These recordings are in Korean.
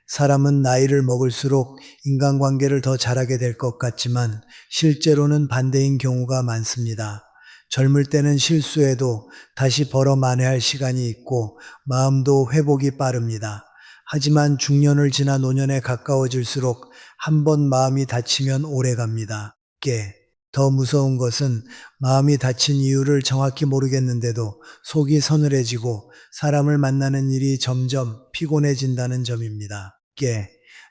사람은 나이를 먹을수록 인간관계를 더 잘하게 될 것 같지만 실제로는 반대인 경우가 많습니다. 젊을 때는 실수해도 다시 벌어 만회할 시간이 있고 마음도 회복이 빠릅니다. 하지만 중년을 지나 노년에 가까워질수록 한 번 마음이 다치면 오래갑니다. 더 무서운 것은 마음이 다친 이유를 정확히 모르겠는데도 속이 서늘해지고 사람을 만나는 일이 점점 피곤해진다는 점입니다.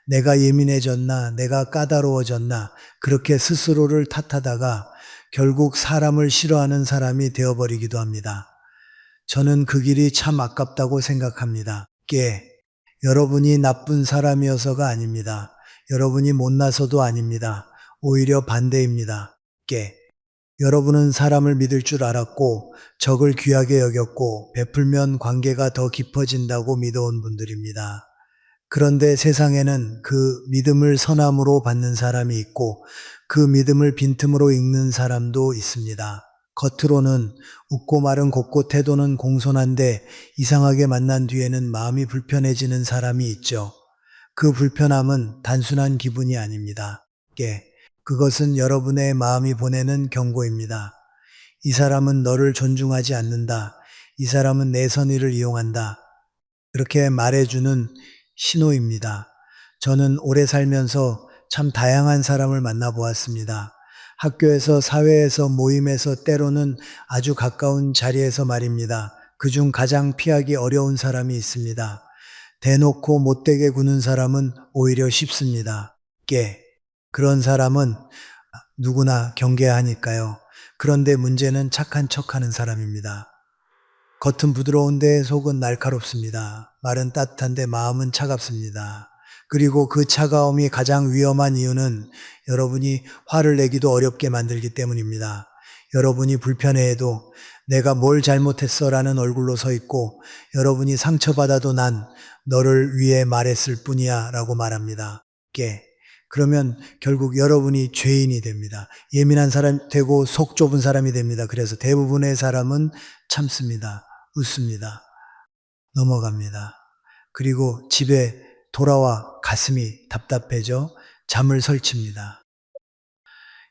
내가 예민해졌나, 내가 까다로워졌나, 그렇게 스스로를 탓하다가 결국 사람을 싫어하는 사람이 되어버리기도 합니다. 저는 그 길이 참 아깝다고 생각합니다. 여러분이 나쁜 사람이어서가 아닙니다. 여러분이 못나서도 아닙니다. 오히려 반대입니다. 여러분은 사람을 믿을 줄 알았고 적을 귀하게 여겼고 베풀면 관계가 더 깊어진다고 믿어온 분들입니다. 그런데 세상에는 그 믿음을 선함으로 받는 사람이 있고 그 믿음을 빈틈으로 읽는 사람도 있습니다. 겉으로는 웃고 마른 곱고 태도는 공손한데 이상하게 만난 뒤에는 마음이 불편해지는 사람이 있죠. 그 불편함은 단순한 기분이 아닙니다. 그것은 여러분의 마음이 보내는 경고입니다. 이 사람은 너를 존중하지 않는다. 이 사람은 내 선의를 이용한다. 그렇게 말해주는 신호입니다. 저는 오래 살면서 참 다양한 사람을 만나보았습니다. 학교에서, 사회에서, 모임에서, 때로는 아주 가까운 자리에서 말입니다. 그중 가장 피하기 어려운 사람이 있습니다. 대놓고 못되게 구는 사람은 오히려 쉽습니다. 그런 사람은 누구나 경계하니까요. 그런데 문제는 착한 척하는 사람입니다. 겉은 부드러운데 속은 날카롭습니다. 말은 따뜻한데 마음은 차갑습니다. 그리고 그 차가움이 가장 위험한 이유는 여러분이 화를 내기도 어렵게 만들기 때문입니다. 여러분이 불편해해도 내가 뭘 잘못했어 라는 얼굴로 서 있고 여러분이 상처받아도 난 너를 위해 말했을 뿐이야 라고 말합니다. 그러면 결국 여러분이 죄인이 됩니다. 예민한 사람 되고 속 좁은 사람이 됩니다. 그래서 대부분의 사람은 참습니다. 웃습니다. 넘어갑니다. 그리고 집에 돌아와 가슴이 답답해져 잠을 설칩니다.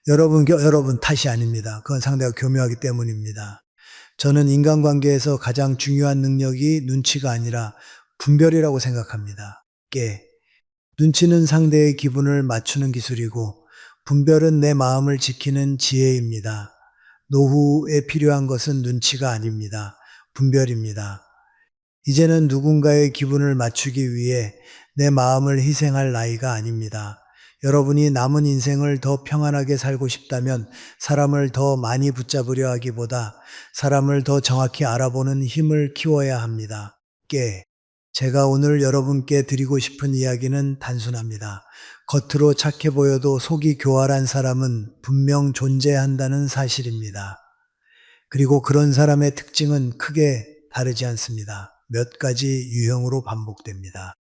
여러분 탓이 아닙니다. 그건 상대가 교묘하기 때문입니다. 저는 인간관계에서 가장 중요한 능력이 눈치가 아니라 분별이라고 생각합니다. 눈치는 상대의 기분을 맞추는 기술이고 분별은 내 마음을 지키는 지혜입니다. 노후에 필요한 것은 눈치가 아닙니다. 분별입니다. 이제는 누군가의 기분을 맞추기 위해 내 마음을 희생할 나이가 아닙니다. 여러분이 남은 인생을 더 평안하게 살고 싶다면 사람을 더 많이 붙잡으려 하기보다 사람을 더 정확히 알아보는 힘을 키워야 합니다. 제가 오늘 여러분께 드리고 싶은 이야기는 단순합니다. 겉으로 착해 보여도 속이 교활한 사람은 분명 존재한다는 사실입니다. 그리고 그런 사람의 특징은 크게 다르지 않습니다. 몇 가지 유형으로 반복됩니다.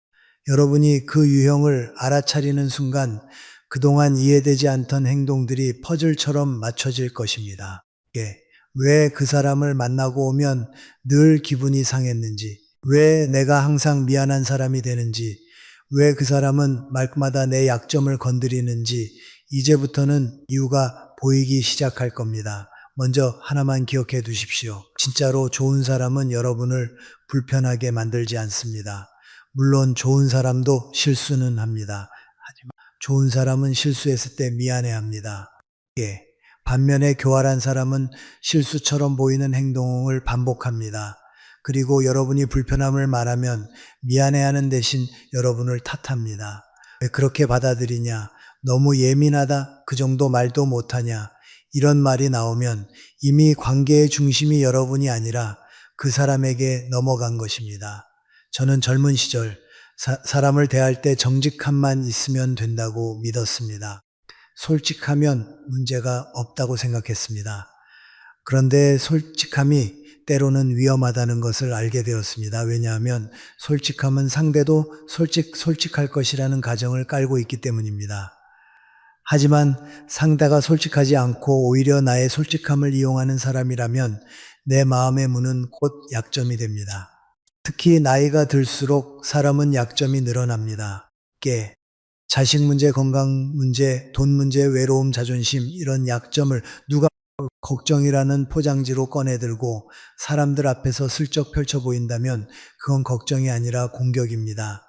여러분이 그 유형을 알아차리는 순간 그동안 이해되지 않던 행동들이 퍼즐처럼 맞춰질 것입니다. 왜 그 사람을 만나고 오면 늘 기분이 상했는지, 왜 내가 항상 미안한 사람이 되는지, 왜 그 사람은 말마다 내 약점을 건드리는지 이제부터는 이유가 보이기 시작할 겁니다. 먼저 하나만 기억해 두십시오. 진짜로 좋은 사람은 여러분을 불편하게 만들지 않습니다. 물론 좋은 사람도 실수는 합니다. 하지만 좋은 사람은 실수했을 때 미안해합니다. 반면에 교활한 사람은 실수처럼 보이는 행동을 반복합니다. 그리고 여러분이 불편함을 말하면 미안해하는 대신 여러분을 탓합니다. 왜 그렇게 받아들이냐? 너무 예민하다? 그 정도 말도 못하냐? 이런 말이 나오면 이미 관계의 중심이 여러분이 아니라 그 사람에게 넘어간 것입니다. 저는 젊은 시절 사람을 대할 때 정직함만 있으면 된다고 믿었습니다. 솔직하면 문제가 없다고 생각했습니다. 그런데 솔직함이 때로는 위험하다는 것을 알게 되었습니다. 왜냐하면 솔직함은 상대도 솔직할 것이라는 가정을 깔고 있기 때문입니다. 하지만 상대가 솔직하지 않고 오히려 나의 솔직함을 이용하는 사람이라면 내 마음의 문은 곧 약점이 됩니다. 특히 나이가 들수록 사람은 약점이 늘어납니다. 깨, 자식 문제, 건강 문제, 돈 문제, 외로움, 자존심 이런 약점을 누가 걱정이라는 포장지로 꺼내들고 사람들 앞에서 슬쩍 펼쳐 보인다면 그건 걱정이 아니라 공격입니다.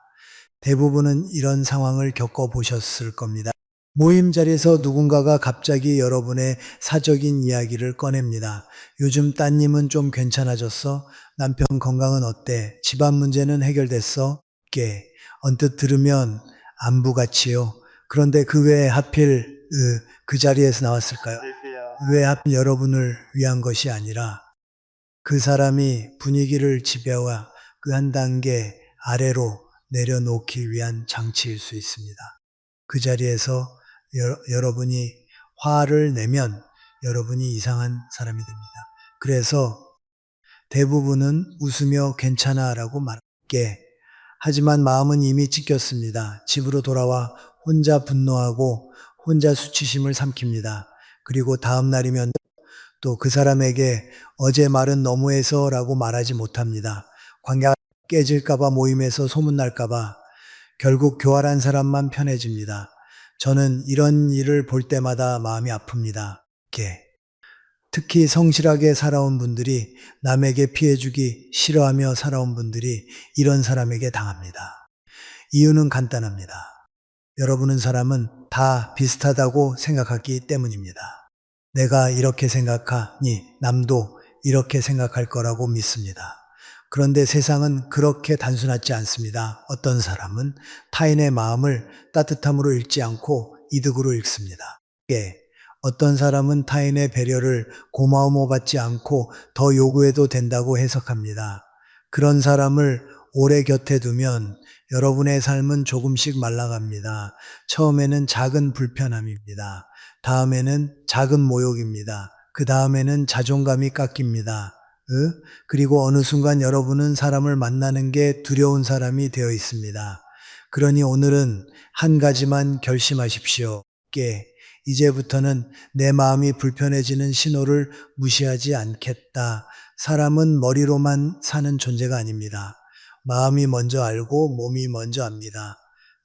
대부분은 이런 상황을 겪어보셨을 겁니다. 모임 자리에서 누군가가 갑자기 여러분의 사적인 이야기를 꺼냅니다. 요즘 따님은 좀 괜찮아졌어? 남편 건강은 어때? 집안 문제는 해결됐어? 게 언뜻 들으면 안부같이요. 그런데 그 왜 하필 그 자리에서 나왔을까요? 왜 하필 여러분을 위한 것이 아니라 그 사람이 분위기를 지배와 그 한 단계 아래로 내려놓기 위한 장치일 수 있습니다. 그 자리에서 여러분이 화를 내면 여러분이 이상한 사람이 됩니다. 그래서 대부분은 웃으며 괜찮아 라고 말할게. 하지만 마음은 이미 찢겼습니다. 집으로 돌아와 혼자 분노하고 혼자 수치심을 삼킵니다. 그리고 다음 날이면 또 그 사람에게 어제 말은 너무해서 라고 말하지 못합니다. 관계가 깨질까봐 모임에서 소문날까봐 결국 교활한 사람만 편해집니다. 저는 이런 일을 볼 때마다 마음이 아픕니다. 특히 성실하게 살아온 분들이 남에게 피해주기 싫어하며 살아온 분들이 이런 사람에게 당합니다. 이유는 간단합니다. 여러분은 사람은 다 비슷하다고 생각하기 때문입니다. 내가 이렇게 생각하니 남도 이렇게 생각할 거라고 믿습니다. 그런데 세상은 그렇게 단순하지 않습니다. 어떤 사람은 타인의 마음을 따뜻함으로 읽지 않고 이득으로 읽습니다. 어떤 사람은 타인의 배려를 고마움으로 받지 않고 더 요구해도 된다고 해석합니다. 그런 사람을 오래 곁에 두면 여러분의 삶은 조금씩 말라갑니다. 처음에는 작은 불편함입니다. 다음에는 작은 모욕입니다. 그 다음에는 자존감이 깎입니다. 그리고 어느 순간 여러분은 사람을 만나는 게 두려운 사람이 되어 있습니다. 그러니 오늘은 한 가지만 결심하십시오. 이제부터는 내 마음이 불편해지는 신호를 무시하지 않겠다. 사람은 머리로만 사는 존재가 아닙니다. 마음이 먼저 알고 몸이 먼저 압니다.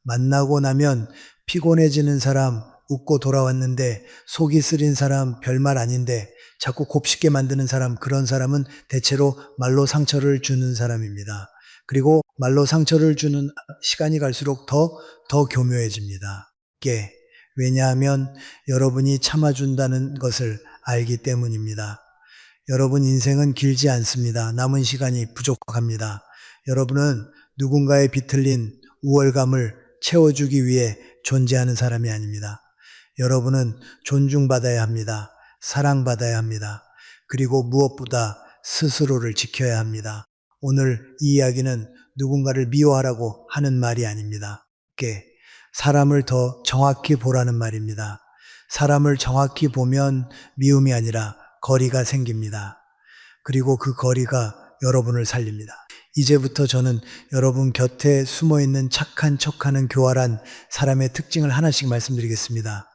만나고 나면 피곤해지는 사람, 웃고 돌아왔는데 속이 쓰린 사람, 별말 아닌데 자꾸 곱씹게 만드는 사람, 그런 사람은 대체로 말로 상처를 주는 사람입니다. 그리고 말로 상처를 주는 시간이 갈수록 더 교묘해집니다. 왜냐하면 여러분이 참아준다는 것을 알기 때문입니다. 여러분 인생은 길지 않습니다. 남은 시간이 부족합니다. 여러분은 누군가의 비틀린 우월감을 채워주기 위해 존재하는 사람이 아닙니다. 여러분은 존중받아야 합니다. 사랑받아야 합니다. 그리고 무엇보다 스스로를 지켜야 합니다. 오늘 이 이야기는 누군가를 미워하라고 하는 말이 아닙니다. 사람을 더 정확히 보라는 말입니다. 사람을 정확히 보면 미움이 아니라 거리가 생깁니다. 그리고 그 거리가 여러분을 살립니다. 이제부터 저는 여러분 곁에 숨어있는 착한 척하는 교활한 사람의 특징을 하나씩 말씀드리겠습니다.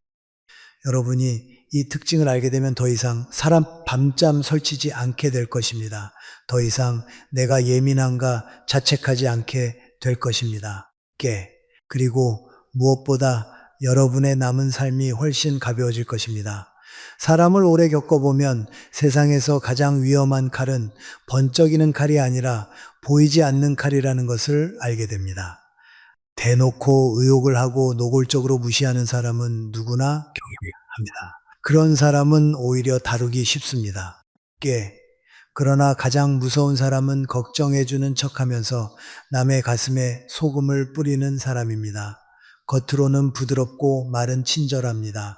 여러분이 이 특징을 알게 되면 더 이상 사람 밤잠 설치지 않게 될 것입니다. 더 이상 내가 예민한가 자책하지 않게 될 것입니다. 그리고 무엇보다 여러분의 남은 삶이 훨씬 가벼워질 것입니다. 사람을 오래 겪어보면 세상에서 가장 위험한 칼은 번쩍이는 칼이 아니라 보이지 않는 칼이라는 것을 알게 됩니다. 대놓고 의혹을 하고 노골적으로 무시하는 사람은 누구나 경험합니다. 그런 사람은 오히려 다루기 쉽습니다. 그러나 가장 무서운 사람은 걱정해주는 척하면서 남의 가슴에 소금을 뿌리는 사람입니다. 겉으로는 부드럽고 말은 친절합니다.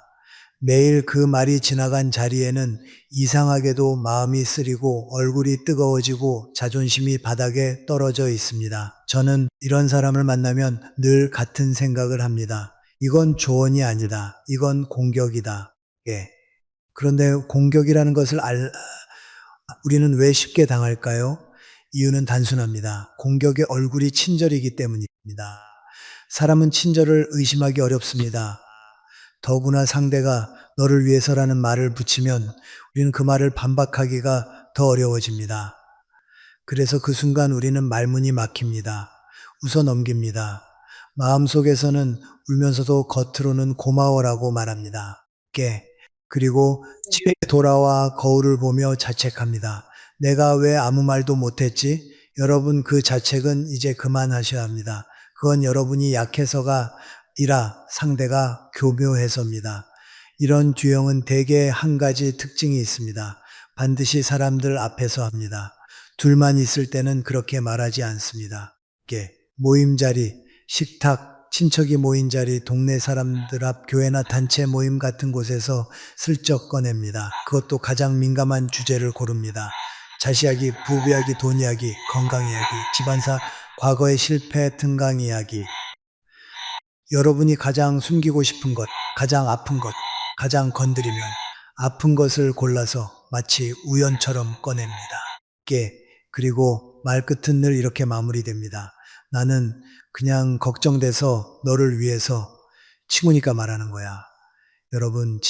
매일 그 말이 지나간 자리에는 이상하게도 마음이 쓰리고 얼굴이 뜨거워지고 자존심이 바닥에 떨어져 있습니다. 저는 이런 사람을 만나면 늘 같은 생각을 합니다. 이건 조언이 아니다. 이건 공격이다. 그런데 공격이라는 것을 우리는 왜 쉽게 당할까요? 이유는 단순합니다. 공격의 얼굴이 친절이기 때문입니다. 사람은 친절을 의심하기 어렵습니다. 더구나 상대가 너를 위해서라는 말을 붙이면 우리는 그 말을 반박하기가 더 어려워집니다. 그래서 그 순간 우리는 말문이 막힙니다. 웃어 넘깁니다. 마음속에서는 울면서도 겉으로는 고마워라고 말합니다. 깨. 그리고 집에 돌아와 거울을 보며 자책합니다. 내가 왜 아무 말도 못했지? 여러분, 그 자책은 이제 그만하셔야 합니다. 그건 여러분이 약해서가 아니라 상대가 교묘해서입니다. 이런 주형은 대개 한 가지 특징이 있습니다. 반드시 사람들 앞에서 합니다. 둘만 있을 때는 그렇게 말하지 않습니다. 모임 자리, 식탁, 친척이 모인 자리, 동네 사람들 앞 교회나 단체 모임 같은 곳에서 슬쩍 꺼냅니다. 그것도 가장 민감한 주제를 고릅니다. 자식 이야기, 부부 이야기, 돈 이야기, 건강 이야기, 집안사, 과거의 실패, 등강 이야기. 여러분이 가장 숨기고 싶은 것, 가장 아픈 것, 가장 건드리면 아픈 것을 골라서 마치 우연처럼 꺼냅니다. 그리고 말끝은 늘 이렇게 마무리됩니다. 나는 그냥 걱정돼서 너를 위해서 친구니까 말하는 거야. 여러분,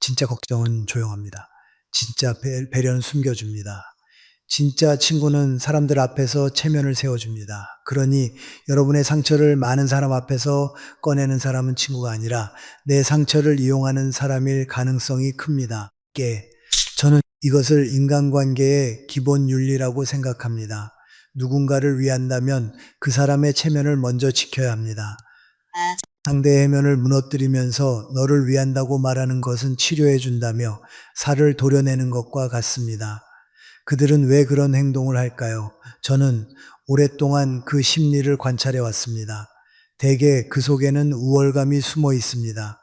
진짜 걱정은 조용합니다. 진짜 배려는 숨겨줍니다. 진짜 친구는 사람들 앞에서 체면을 세워줍니다. 그러니 여러분의 상처를 많은 사람 앞에서 꺼내는 사람은 친구가 아니라 내 상처를 이용하는 사람일 가능성이 큽니다. 저는 이것을 인간관계의 기본 윤리라고 생각합니다. 누군가를 위한다면 그 사람의 체면을 먼저 지켜야 합니다. 상대의 해면을 무너뜨리면서 너를 위한다고 말하는 것은 치료해 준다며 살을 도려내는 것과 같습니다. 그들은 왜 그런 행동을 할까요? 저는 오랫동안 그 심리를 관찰해 왔습니다. 대개 그 속에는 우월감이 숨어 있습니다.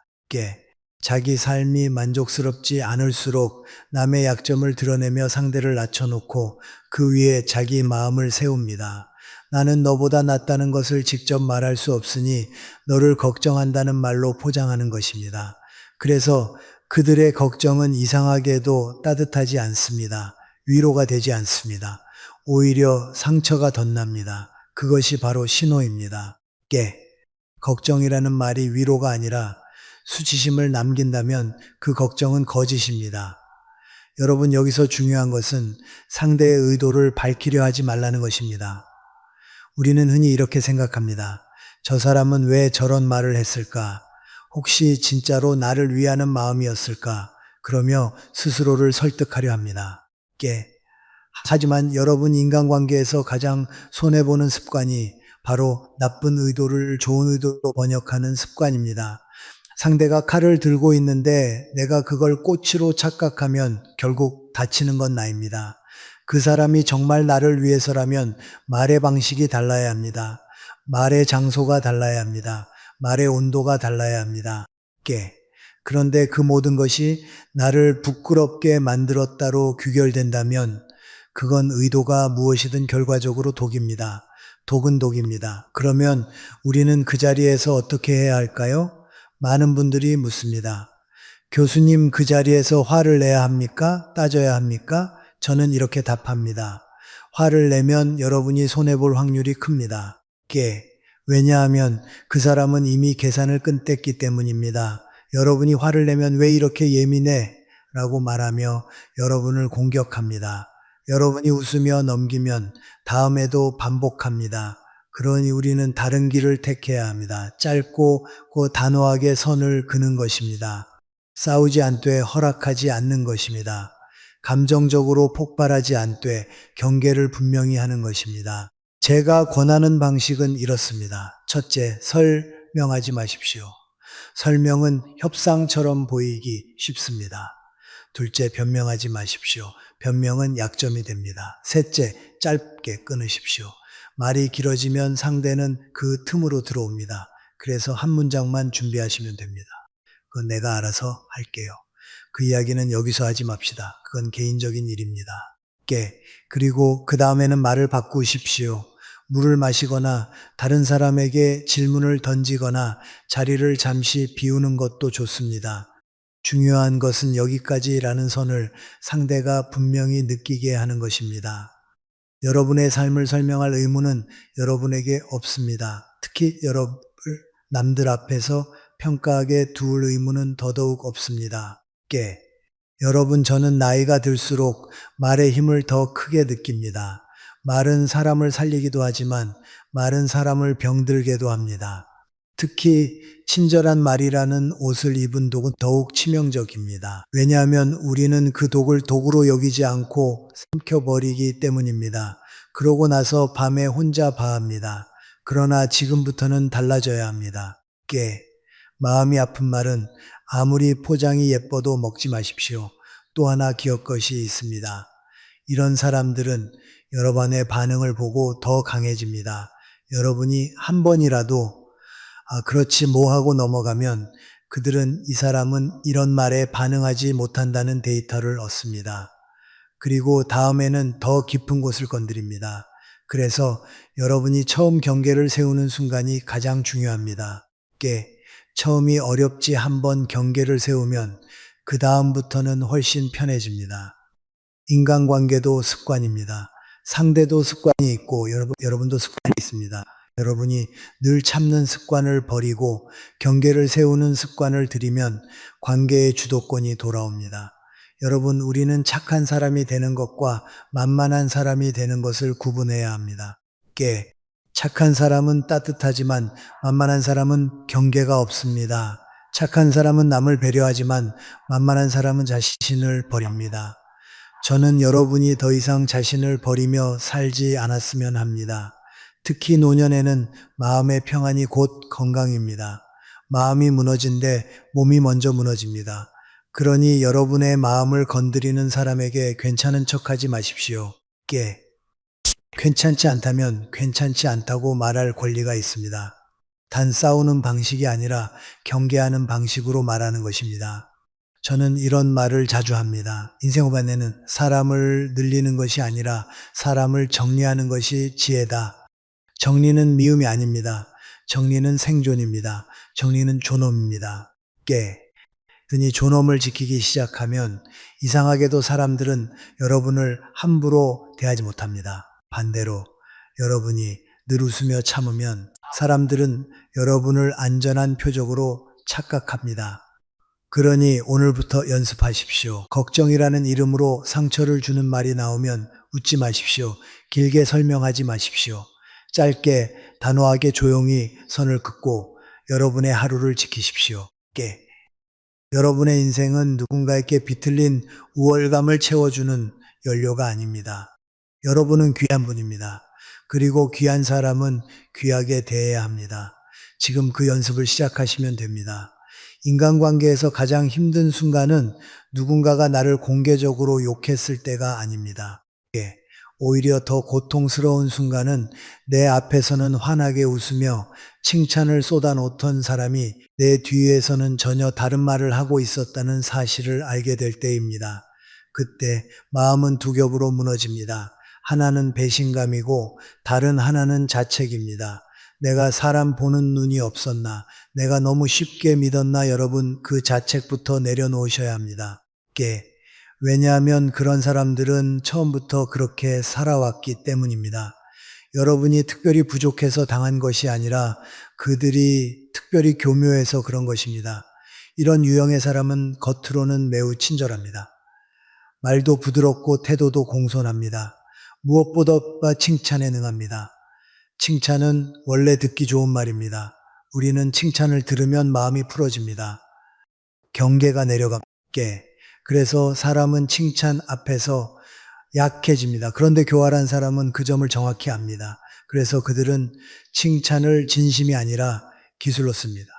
자기 삶이 만족스럽지 않을수록 남의 약점을 드러내며 상대를 낮춰놓고 그 위에 자기 마음을 세웁니다. 나는 너보다 낫다는 것을 직접 말할 수 없으니 너를 걱정한다는 말로 포장하는 것입니다. 그래서 그들의 걱정은 이상하게도 따뜻하지 않습니다. 위로가 되지 않습니다. 오히려 상처가 덧납니다. 그것이 바로 신호입니다. 걱정이라는 말이 위로가 아니라 수치심을 남긴다면 그 걱정은 거짓입니다. 여러분, 여기서 중요한 것은 상대의 의도를 밝히려 하지 말라는 것입니다. 우리는 흔히 이렇게 생각합니다. 저 사람은 왜 저런 말을 했을까? 혹시 진짜로 나를 위하는 마음이었을까? 그러며 스스로를 설득하려 합니다. 하지만 여러분 인간관계에서 가장 손해보는 습관이 바로 나쁜 의도를 좋은 의도로 번역하는 습관입니다. 상대가 칼을 들고 있는데 내가 그걸 꼬치로 착각하면 결국 다치는 건 나입니다. 그 사람이 정말 나를 위해서라면 말의 방식이 달라야 합니다. 말의 장소가 달라야 합니다. 말의 온도가 달라야 합니다. 그런데 그 모든 것이 나를 부끄럽게 만들었다로 귀결된다면 그건 의도가 무엇이든 결과적으로 독입니다. 독은 독입니다. 그러면 우리는 그 자리에서 어떻게 해야 할까요? 많은 분들이 묻습니다. 교수님, 그 자리에서 화를 내야 합니까? 따져야 합니까? 저는 이렇게 답합니다. 화를 내면 여러분이 손해볼 확률이 큽니다. 왜냐하면 그 사람은 이미 계산을 끝냈기 때문입니다. 여러분이 화를 내면 왜 이렇게 예민해? 라고 말하며 여러분을 공격합니다. 여러분이 웃으며 넘기면 다음에도 반복합니다. 그러니 우리는 다른 길을 택해야 합니다. 짧고 단호하게 선을 그는 것입니다. 싸우지 않되 허락하지 않는 것입니다. 감정적으로 폭발하지 않되 경계를 분명히 하는 것입니다. 제가 권하는 방식은 이렇습니다. 첫째, 설명하지 마십시오. 설명은 협상처럼 보이기 쉽습니다. 둘째, 변명하지 마십시오. 변명은 약점이 됩니다. 셋째, 짧게 끊으십시오. 말이 길어지면 상대는 그 틈으로 들어옵니다. 그래서 한 문장만 준비하시면 됩니다. 그건 내가 알아서 할게요. 그 이야기는 여기서 하지 맙시다. 그건 개인적인 일입니다. 그리고 그 다음에는 말을 바꾸십시오. 물을 마시거나 다른 사람에게 질문을 던지거나 자리를 잠시 비우는 것도 좋습니다. 중요한 것은 여기까지라는 선을 상대가 분명히 느끼게 하는 것입니다. 여러분의 삶을 설명할 의무는 여러분에게 없습니다. 특히 여러분을 남들 앞에서 평가하게 두을 의무는 더더욱 없습니다. 여러분, 저는 나이가 들수록 말의 힘을 더 크게 느낍니다. 말은 사람을 살리기도 하지만 말은 사람을 병들게도 합니다. 특히 친절한 말이라는 옷을 입은 독은 더욱 치명적입니다. 왜냐하면 우리는 그 독을 독으로 여기지 않고 삼켜버리기 때문입니다. 그러고 나서 밤에 혼자 봐합니다. 그러나 지금부터는 달라져야 합니다. 마음이 아픈 말은 아무리 포장이 예뻐도 먹지 마십시오. 또 하나 기억 것이 있습니다. 이런 사람들은 여러분의 반응을 보고 더 강해집니다. 여러분이 한 번이라도 그렇지 뭐 하고 넘어가면 그들은 이 사람은 이런 말에 반응하지 못한다는 데이터를 얻습니다. 그리고 다음에는 더 깊은 곳을 건드립니다. 그래서 여러분이 처음 경계를 세우는 순간이 가장 중요합니다. 처음이 어렵지 한번 경계를 세우면 그 다음부터는 훨씬 편해집니다. 인간관계도 습관입니다. 상대도 습관이 있고 여러분도 습관이 있습니다. 여러분이 늘 참는 습관을 버리고 경계를 세우는 습관을 들이면 관계의 주도권이 돌아옵니다. 여러분, 우리는 착한 사람이 되는 것과 만만한 사람이 되는 것을 구분해야 합니다. 착한 사람은 따뜻하지만 만만한 사람은 경계가 없습니다. 착한 사람은 남을 배려하지만 만만한 사람은 자신을 버립니다. 저는 여러분이 더 이상 자신을 버리며 살지 않았으면 합니다. 특히 노년에는 마음의 평안이 곧 건강입니다. 마음이 무너진데 몸이 먼저 무너집니다. 그러니 여러분의 마음을 건드리는 사람에게 괜찮은 척하지 마십시오. 괜찮지 않다면 괜찮지 않다고 말할 권리가 있습니다. 단 싸우는 방식이 아니라 경계하는 방식으로 말하는 것입니다. 저는 이런 말을 자주 합니다. 인생 후반에는 사람을 늘리는 것이 아니라 사람을 정리하는 것이 지혜다. 정리는 미움이 아닙니다. 정리는 생존입니다. 정리는 존엄입니다. 드니 존엄을 지키기 시작하면 이상하게도 사람들은 여러분을 함부로 대하지 못합니다. 반대로 여러분이 늘 웃으며 참으면 사람들은 여러분을 안전한 표적으로 착각합니다. 그러니 오늘부터 연습하십시오. 걱정이라는 이름으로 상처를 주는 말이 나오면 웃지 마십시오. 길게 설명하지 마십시오. 짧게 단호하게 조용히 선을 긋고 여러분의 하루를 지키십시오. 여러분의 인생은 누군가에게 비틀린 우월감을 채워주는 연료가 아닙니다. 여러분은 귀한 분입니다. 그리고 귀한 사람은 귀하게 대해야 합니다. 지금 그 연습을 시작하시면 됩니다. 인간관계에서 가장 힘든 순간은 누군가가 나를 공개적으로 욕했을 때가 아닙니다. 오히려 더 고통스러운 순간은 내 앞에서는 환하게 웃으며 칭찬을 쏟아놓던 사람이 내 뒤에서는 전혀 다른 말을 하고 있었다는 사실을 알게 될 때입니다. 그때 마음은 두 겹으로 무너집니다. 하나는 배신감이고 다른 하나는 자책입니다. 내가 사람 보는 눈이 없었나? 내가 너무 쉽게 믿었나? 여러분, 그 자책부터 내려놓으셔야 합니다. 왜냐하면 그런 사람들은 처음부터 그렇게 살아왔기 때문입니다. 여러분이 특별히 부족해서 당한 것이 아니라 그들이 특별히 교묘해서 그런 것입니다. 이런 유형의 사람은 겉으로는 매우 친절합니다. 말도 부드럽고 태도도 공손합니다. 무엇보다 칭찬에 능합니다. 칭찬은 원래 듣기 좋은 말입니다. 우리는 칭찬을 들으면 마음이 풀어집니다. 경계가 내려갑니다. 그래서 사람은 칭찬 앞에서 약해집니다. 그런데 교활한 사람은 그 점을 정확히 압니다. 그래서 그들은 칭찬을 진심이 아니라 기술로 씁니다.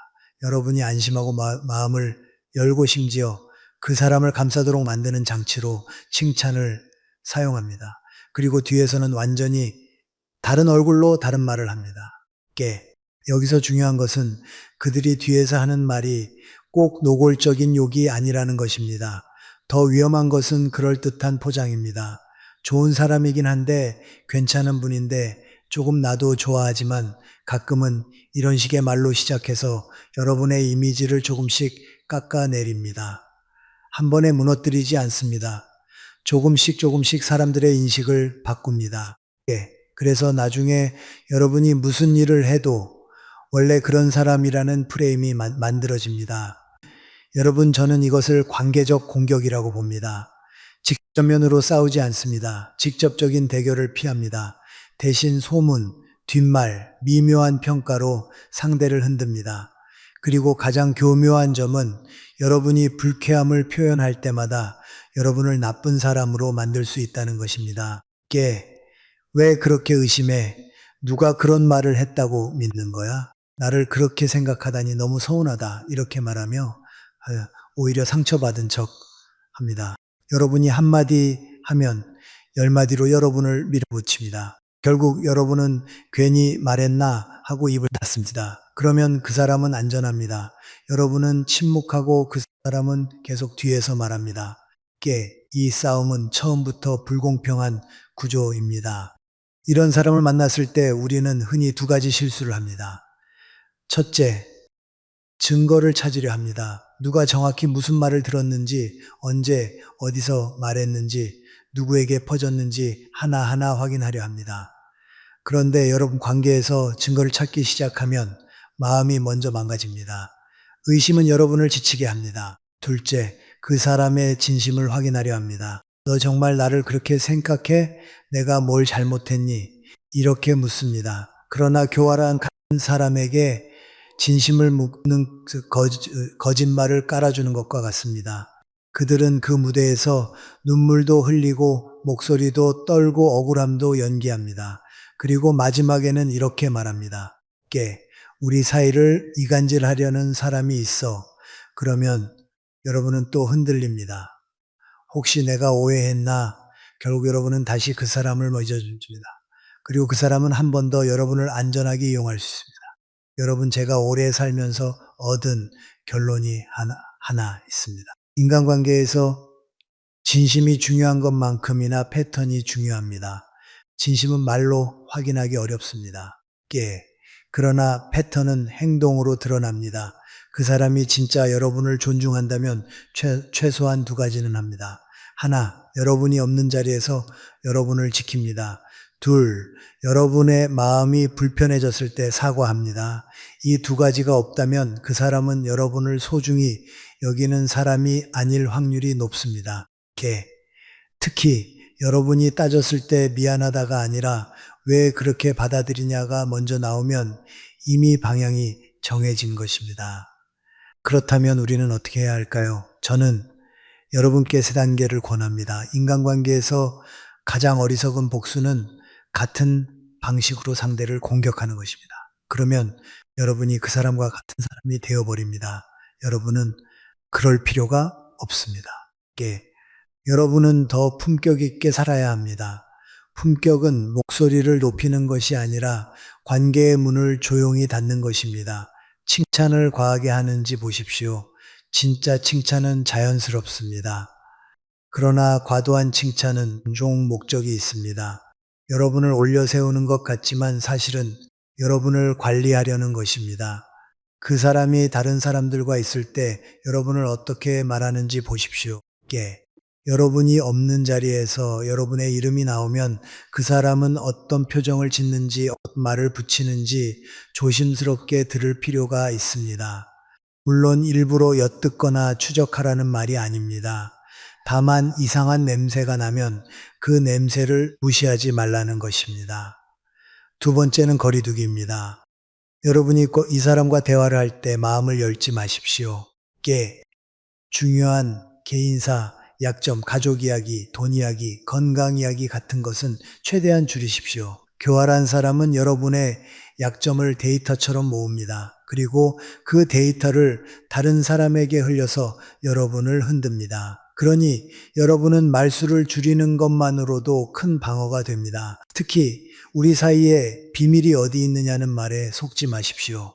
여러분이 안심하고 마음을 열고 심지어 그 사람을 감싸도록 만드는 장치로 칭찬을 사용합니다. 그리고 뒤에서는 완전히 다른 얼굴로 다른 말을 합니다. 여기서 중요한 것은 그들이 뒤에서 하는 말이 꼭 노골적인 욕이 아니라는 것입니다. 더 위험한 것은 그럴듯한 포장입니다. 좋은 사람이긴 한데 괜찮은 분인데 조금 나도 좋아하지만 가끔은 이런 식의 말로 시작해서 여러분의 이미지를 조금씩 깎아내립니다. 한 번에 무너뜨리지 않습니다. 조금씩 사람들의 인식을 바꿉니다. 그래서 나중에 여러분이 무슨 일을 해도 원래 그런 사람이라는 프레임이 만들어집니다. 여러분, 저는 이것을 관계적 공격이라고 봅니다. 직접면으로 싸우지 않습니다. 직접적인 대결을 피합니다. 대신 소문, 뒷말, 미묘한 평가로 상대를 흔듭니다. 그리고 가장 교묘한 점은 여러분이 불쾌함을 표현할 때마다 여러분을 나쁜 사람으로 만들 수 있다는 것입니다. 왜 그렇게 의심해? 누가 그런 말을 했다고 믿는 거야? 나를 그렇게 생각하다니 너무 서운하다. 이렇게 말하며 오히려 상처받은 척 합니다. 여러분이 한마디 하면 10마디로 여러분을 밀어붙입니다. 결국 여러분은 괜히 말했나 하고 입을 닫습니다. 그러면 그 사람은 안전합니다. 여러분은 침묵하고 그 사람은 계속 뒤에서 말합니다. 이 싸움은 처음부터 불공평한 구조입니다. 이런 사람을 만났을 때 우리는 흔히 두 가지 실수를 합니다. 첫째, 증거를 찾으려 합니다. 누가 정확히 무슨 말을 들었는지, 언제, 어디서 말했는지, 누구에게 퍼졌는지 하나하나 확인하려 합니다. 그런데 여러분 관계에서 증거를 찾기 시작하면 마음이 먼저 망가집니다. 의심은 여러분을 지치게 합니다. 둘째, 그 사람의 진심을 확인하려 합니다. 너 정말 나를 그렇게 생각해? 내가 뭘 잘못했니? 이렇게 묻습니다. 그러나 교활한 사람에게 진심을 묻는 거짓말을 깔아주는 것과 같습니다. 그들은 그 무대에서 눈물도 흘리고 목소리도 떨고 억울함도 연기합니다. 그리고 마지막에는 이렇게 말합니다. 우리 사이를 이간질하려는 사람이 있어. 그러면 여러분은 또 흔들립니다. 혹시 내가 오해했나? 결국 여러분은 다시 그 사람을 맺어줍니다. 그리고 그 사람은 한 번 더 여러분을 안전하게 이용할 수 있습니다. 여러분, 제가 오래 살면서 얻은 결론이 하나 있습니다. 인간관계에서 진심이 중요한 것만큼이나 패턴이 중요합니다. 진심은 말로 확인하기 어렵습니다. 그러나 패턴은 행동으로 드러납니다. 그 사람이 진짜 여러분을 존중한다면 최소한 두 가지는 합니다. 하나, 여러분이 없는 자리에서 여러분을 지킵니다. 둘, 여러분의 마음이 불편해졌을 때 사과합니다. 이 두 가지가 없다면 그 사람은 여러분을 소중히 여기는 사람이 아닐 확률이 높습니다. 특히 여러분이 따졌을 때 미안하다가 아니라 왜 그렇게 받아들이냐가 먼저 나오면 이미 방향이 정해진 것입니다. 그렇다면 우리는 어떻게 해야 할까요? 저는 여러분께 세 단계를 권합니다. 인간관계에서 가장 어리석은 복수는 같은 방식으로 상대를 공격하는 것입니다. 그러면 여러분이 그 사람과 같은 사람이 되어버립니다. 여러분은 그럴 필요가 없습니다. 여러분은 더 품격 있게 살아야 합니다. 품격은 목소리를 높이는 것이 아니라 관계의 문을 조용히 닫는 것입니다. 칭찬을 과하게 하는지 보십시오. 진짜 칭찬은 자연스럽습니다. 그러나 과도한 칭찬은 종 목적이 있습니다. 여러분을 올려 세우는 것 같지만 사실은 여러분을 관리하려는 것입니다. 그 사람이 다른 사람들과 있을 때 여러분을 어떻게 말하는지 보십시오. 여러분이 없는 자리에서 여러분의 이름이 나오면 그 사람은 어떤 표정을 짓는지, 어떤 말을 붙이는지 조심스럽게 들을 필요가 있습니다. 물론 일부러 엿듣거나 추적하라는 말이 아닙니다. 다만 이상한 냄새가 나면 그 냄새를 무시하지 말라는 것입니다. 두 번째는 거리두기입니다. 여러분이 이 사람과 대화를 할 때 마음을 열지 마십시오. 중요한 개인사, 약점, 가족 이야기, 돈 이야기, 건강 이야기 같은 것은 최대한 줄이십시오. 교활한 사람은 여러분의 약점을 데이터처럼 모읍니다. 그리고 그 데이터를 다른 사람에게 흘려서 여러분을 흔듭니다. 그러니 여러분은 말수를 줄이는 것만으로도 큰 방어가 됩니다. 특히 우리 사이에 비밀이 어디 있느냐는 말에 속지 마십시오.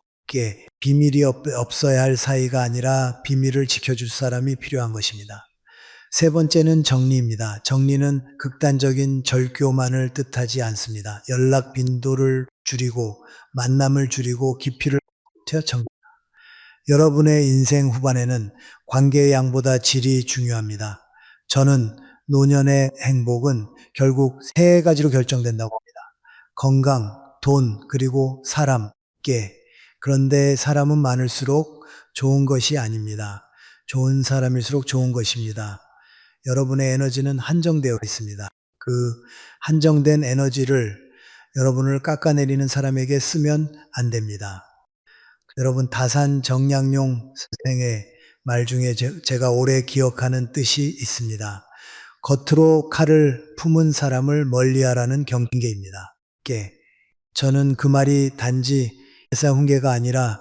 비밀이 없어야 할 사이가 아니라 비밀을 지켜줄 사람이 필요한 것입니다. 세 번째는 정리입니다. 정리는 극단적인 절교만을 뜻하지 않습니다. 연락 빈도를 줄이고 만남을 줄이고 깊이를 정리합니다. 여러분의 인생 후반에는 관계의 양보다 질이 중요합니다. 저는 노년의 행복은 결국 세 가지로 결정된다고 합니다. 건강, 돈, 그리고 사람, 그런데 사람은 많을수록 좋은 것이 아닙니다. 좋은 사람일수록 좋은 것입니다. 여러분의 에너지는 한정되어 있습니다. 그 한정된 에너지를 여러분을 깎아내리는 사람에게 쓰면 안 됩니다. 여러분, 다산 정량용 선생의 말 중에 제가 오래 기억하는 뜻이 있습니다. 겉으로 칼을 품은 사람을 멀리하라는 경계입니다. 저는 그 말이 단지 일사훈계가 아니라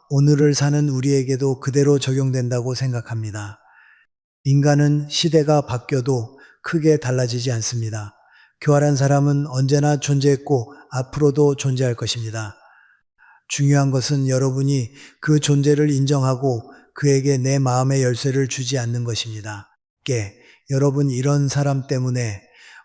오늘을 사는 우리에게도 그대로 적용된다고 생각합니다. 인간은 시대가 바뀌어도 크게 달라지지 않습니다. 교활한 사람은 언제나 존재했고 앞으로도 존재할 것입니다. 중요한 것은 여러분이 그 존재를 인정하고 그에게 내 마음의 열쇠를 주지 않는 것입니다. 여러분, 이런 사람 때문에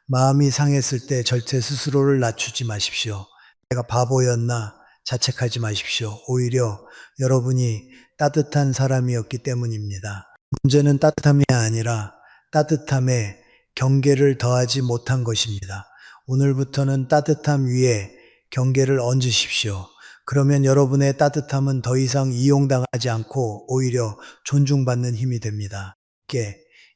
마음이 상했을 때 절대 스스로를 낮추지 마십시오. 내가 바보였나 자책하지 마십시오. 오히려 여러분이 따뜻한 사람이었기 때문입니다. 문제는 따뜻함이 아니라 따뜻함에 경계를 더하지 못한 것입니다. 오늘부터는 따뜻함 위에 경계를 얹으십시오. 그러면 여러분의 따뜻함은 더 이상 이용당하지 않고 오히려 존중받는 힘이 됩니다.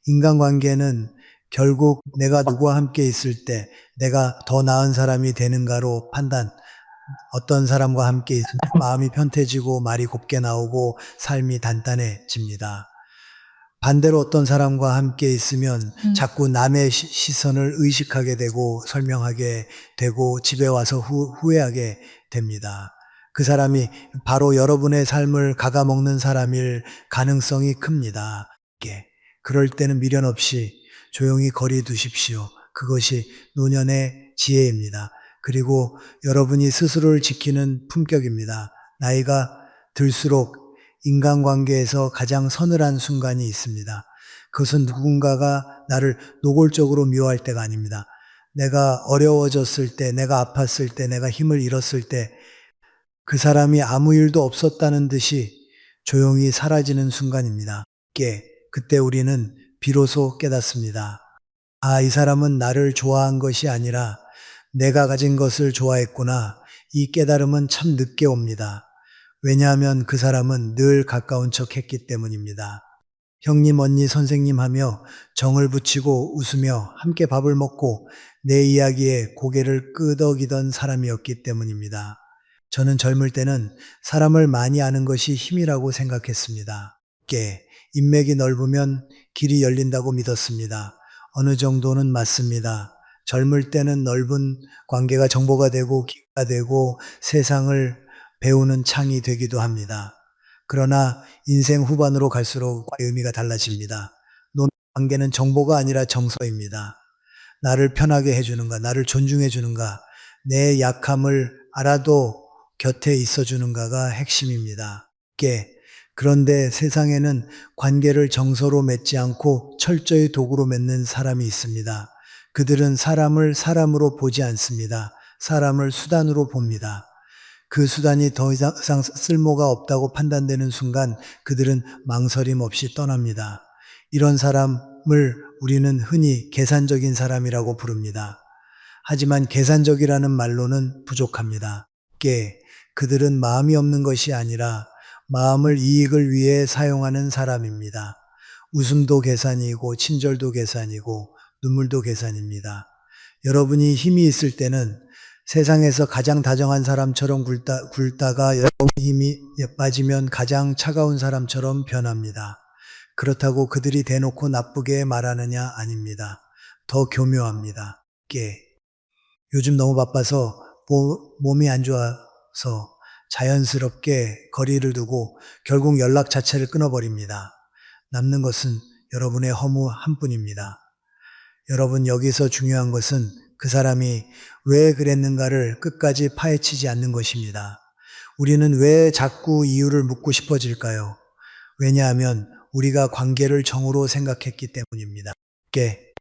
인간관계는 결국 내가 누구와 함께 있을 때 내가 더 나은 사람이 되는가로 판단, 어떤 사람과 함께 있으면 마음이 편해지고 말이 곱게 나오고 삶이 단단해집니다. 반대로 어떤 사람과 함께 있으면 자꾸 남의 시선을 의식하게 되고 설명하게 되고 집에 와서 후회하게 됩니다. 그 사람이 바로 여러분의 삶을 갉아먹는 사람일 가능성이 큽니다. 그럴 때는 미련 없이 조용히 거리 두십시오. 그것이 노년의 지혜입니다. 그리고 여러분이 스스로를 지키는 품격입니다. 나이가 들수록 인간관계에서 가장 서늘한 순간이 있습니다. 그것은 누군가가 나를 노골적으로 미워할 때가 아닙니다. 내가 어려워졌을 때, 내가 아팠을 때, 내가 힘을 잃었을 때 그 사람이 아무 일도 없었다는 듯이 조용히 사라지는 순간입니다. 그때 우리는 비로소 깨닫습니다. 이 사람은 나를 좋아한 것이 아니라 내가 가진 것을 좋아했구나. 이 깨달음은 참 늦게 옵니다. 왜냐하면 그 사람은 늘 가까운 척 했기 때문입니다. 형님, 언니, 선생님 하며 정을 붙이고 웃으며 함께 밥을 먹고 내 이야기에 고개를 끄덕이던 사람이었기 때문입니다. 저는 젊을 때는 사람을 많이 아는 것이 힘이라고 생각했습니다. 인맥이 넓으면 길이 열린다고 믿었습니다. 어느 정도는 맞습니다. 젊을 때는 넓은 관계가 정보가 되고 기회가 되고 세상을 배우는 창이 되기도 합니다. 그러나 인생 후반으로 갈수록 의미가 달라집니다. 관계는 정보가 아니라 정서입니다. 나를 편하게 해주는가, 나를 존중해 주는가, 내 약함을 알아도 곁에 있어주는가가 핵심입니다. 그런데 세상에는 관계를 정서로 맺지 않고 철저히 도구로 맺는 사람이 있습니다. 그들은 사람을 사람으로 보지 않습니다. 사람을 수단으로 봅니다. 그 수단이 더 이상 쓸모가 없다고 판단되는 순간 그들은 망설임 없이 떠납니다. 이런 사람을 우리는 흔히 계산적인 사람이라고 부릅니다. 하지만 계산적이라는 말로는 부족합니다. 그들은 마음이 없는 것이 아니라 마음을 이익을 위해 사용하는 사람입니다. 웃음도 계산이고 친절도 계산이고 눈물도 계산입니다. 여러분이 힘이 있을 때는 세상에서 가장 다정한 사람처럼 굴다가 여러분의 힘이 빠지면 가장 차가운 사람처럼 변합니다. 그렇다고 그들이 대놓고 나쁘게 말하느냐? 아닙니다. 더 교묘합니다. 요즘 너무 바빠서 몸이 안 좋아서 자연스럽게 거리를 두고 결국 연락 자체를 끊어버립니다. 남는 것은 여러분의 허무 한뿐입니다. 여러분, 여기서 중요한 것은 그 사람이 왜 그랬는가를 끝까지 파헤치지 않는 것입니다. 우리는 왜 자꾸 이유를 묻고 싶어질까요? 왜냐하면 우리가 관계를 정으로 생각했기 때문입니다.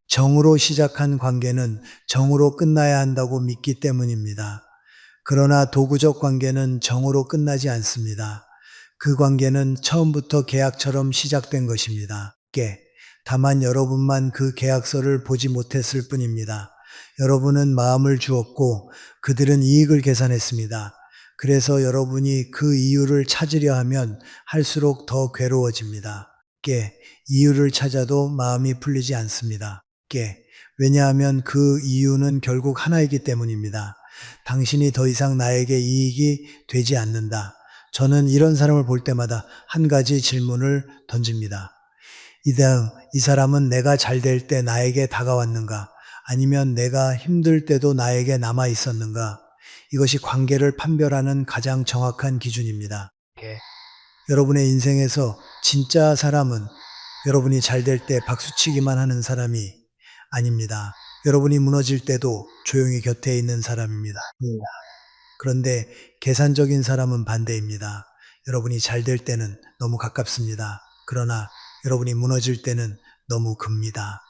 정으로 시작한 관계는 정으로 끝나야 한다고 믿기 때문입니다. 그러나 도구적 관계는 정으로 끝나지 않습니다. 그 관계는 처음부터 계약처럼 시작된 것입니다. 다만 여러분만 그 계약서를 보지 못했을 뿐입니다. 여러분은 마음을 주었고 그들은 이익을 계산했습니다. 그래서 여러분이 그 이유를 찾으려 하면 할수록 더 괴로워집니다. 이유를 찾아도 마음이 풀리지 않습니다. 왜냐하면 그 이유는 결국 하나이기 때문입니다. 당신이 더 이상 나에게 이익이 되지 않는다. 저는 이런 사람을 볼 때마다 한 가지 질문을 던집니다. 이 사람은 내가 잘 될 때 나에게 다가왔는가? 아니면 내가 힘들 때도 나에게 남아 있었는가? 이것이 관계를 판별하는 가장 정확한 기준입니다. 여러분의 인생에서 진짜 사람은 여러분이 잘 될 때 박수치기만 하는 사람이 아닙니다. 여러분이 무너질 때도 조용히 곁에 있는 사람입니다. 그런데 계산적인 사람은 반대입니다. 여러분이 잘 될 때는 너무 가깝습니다. 그러나 여러분이 무너질 때는 너무 큽니다.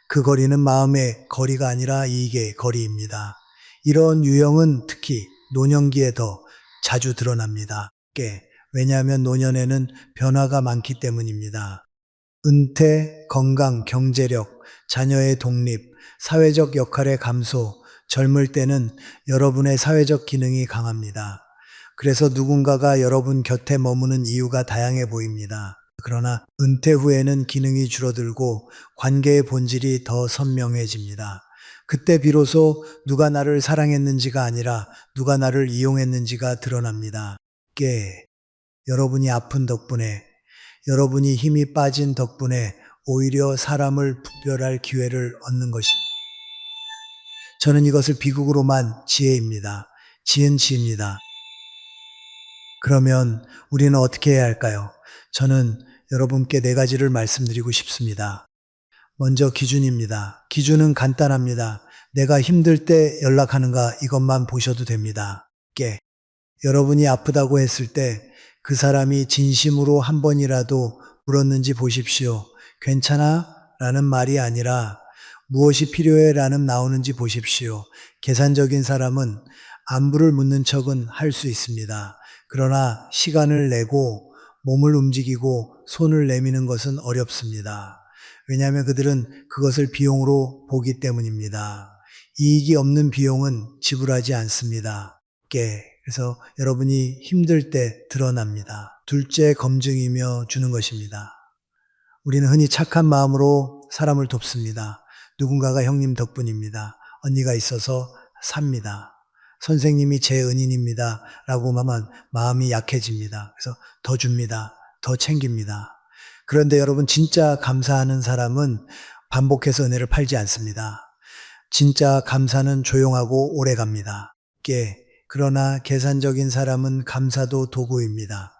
그 거리는 마음의 거리가 아니라 이익의 거리입니다. 이런 유형은 특히 노년기에 더 자주 드러납니다. 왜냐하면 노년에는 변화가 많기 때문입니다. 은퇴, 건강, 경제력, 자녀의 독립, 사회적 역할의 감소, 젊을 때는 여러분의 사회적 기능이 강합니다. 그래서 누군가가 여러분 곁에 머무는 이유가 다양해 보입니다. 그러나 은퇴 후에는 기능이 줄어들고 관계의 본질이 더 선명해집니다. 그때 비로소 누가 나를 사랑했는지가 아니라 누가 나를 이용했는지가 드러납니다. 여러분이 아픈 덕분에, 여러분이 힘이 빠진 덕분에 오히려 사람을 분별할 기회를 얻는 것입니다. 저는 이것을 비극으로만 지혜입니다. 지혜입니다. 그러면 우리는 어떻게 해야 할까요? 저는 여러분께 4가지를 말씀드리고 싶습니다. 먼저 기준입니다. 기준은 간단합니다. 내가 힘들 때 연락하는가 이것만 보셔도 됩니다. 여러분이 아프다고 했을 때 그 사람이 진심으로 한 번이라도 물었는지 보십시오. 괜찮아? 라는 말이 아니라 무엇이 필요해? 라는 나오는지 보십시오. 계산적인 사람은 안부를 묻는 척은 할 수 있습니다. 그러나 시간을 내고 몸을 움직이고 손을 내미는 것은 어렵습니다. 왜냐하면 그들은 그것을 비용으로 보기 때문입니다. 이익이 없는 비용은 지불하지 않습니다. 그래서 여러분이 힘들 때 드러납니다. 둘째 검증이며 주는 것입니다. 우리는 흔히 착한 마음으로 사람을 돕습니다. 누군가가 형님 덕분입니다. 언니가 있어서 삽니다. 선생님이 제 은인입니다. 라고 하면 마음이 약해집니다. 그래서 더 줍니다. 더 챙깁니다. 그런데 여러분 진짜 감사하는 사람은 반복해서 은혜를 팔지 않습니다. 진짜 감사는 조용하고 오래 갑니다. 그러나 계산적인 사람은 감사도 도구입니다.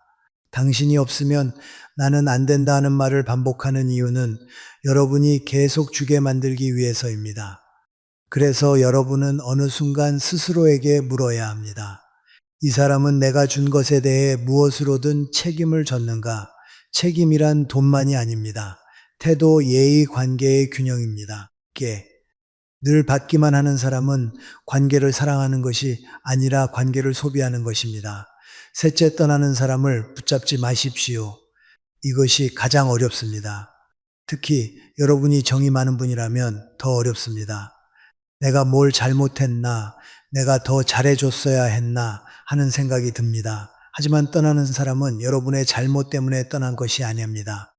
당신이 없으면 나는 안 된다 하는 말을 반복하는 이유는 여러분이 계속 주게 만들기 위해서입니다. 그래서 여러분은 어느 순간 스스로에게 물어야 합니다. 이 사람은 내가 준 것에 대해 무엇으로든 책임을 졌는가? 책임이란 돈만이 아닙니다. 태도, 예의, 관계의 균형입니다. 늘 받기만 하는 사람은 관계를 사랑하는 것이 아니라 관계를 소비하는 것입니다. 셋째 떠나는 사람을 붙잡지 마십시오. 이것이 가장 어렵습니다. 특히 여러분이 정이 많은 분이라면 더 어렵습니다. 내가 뭘 잘못했나, 내가 더 잘해줬어야 했나 하는 생각이 듭니다. 하지만 떠나는 사람은 여러분의 잘못 때문에 떠난 것이 아닙니다.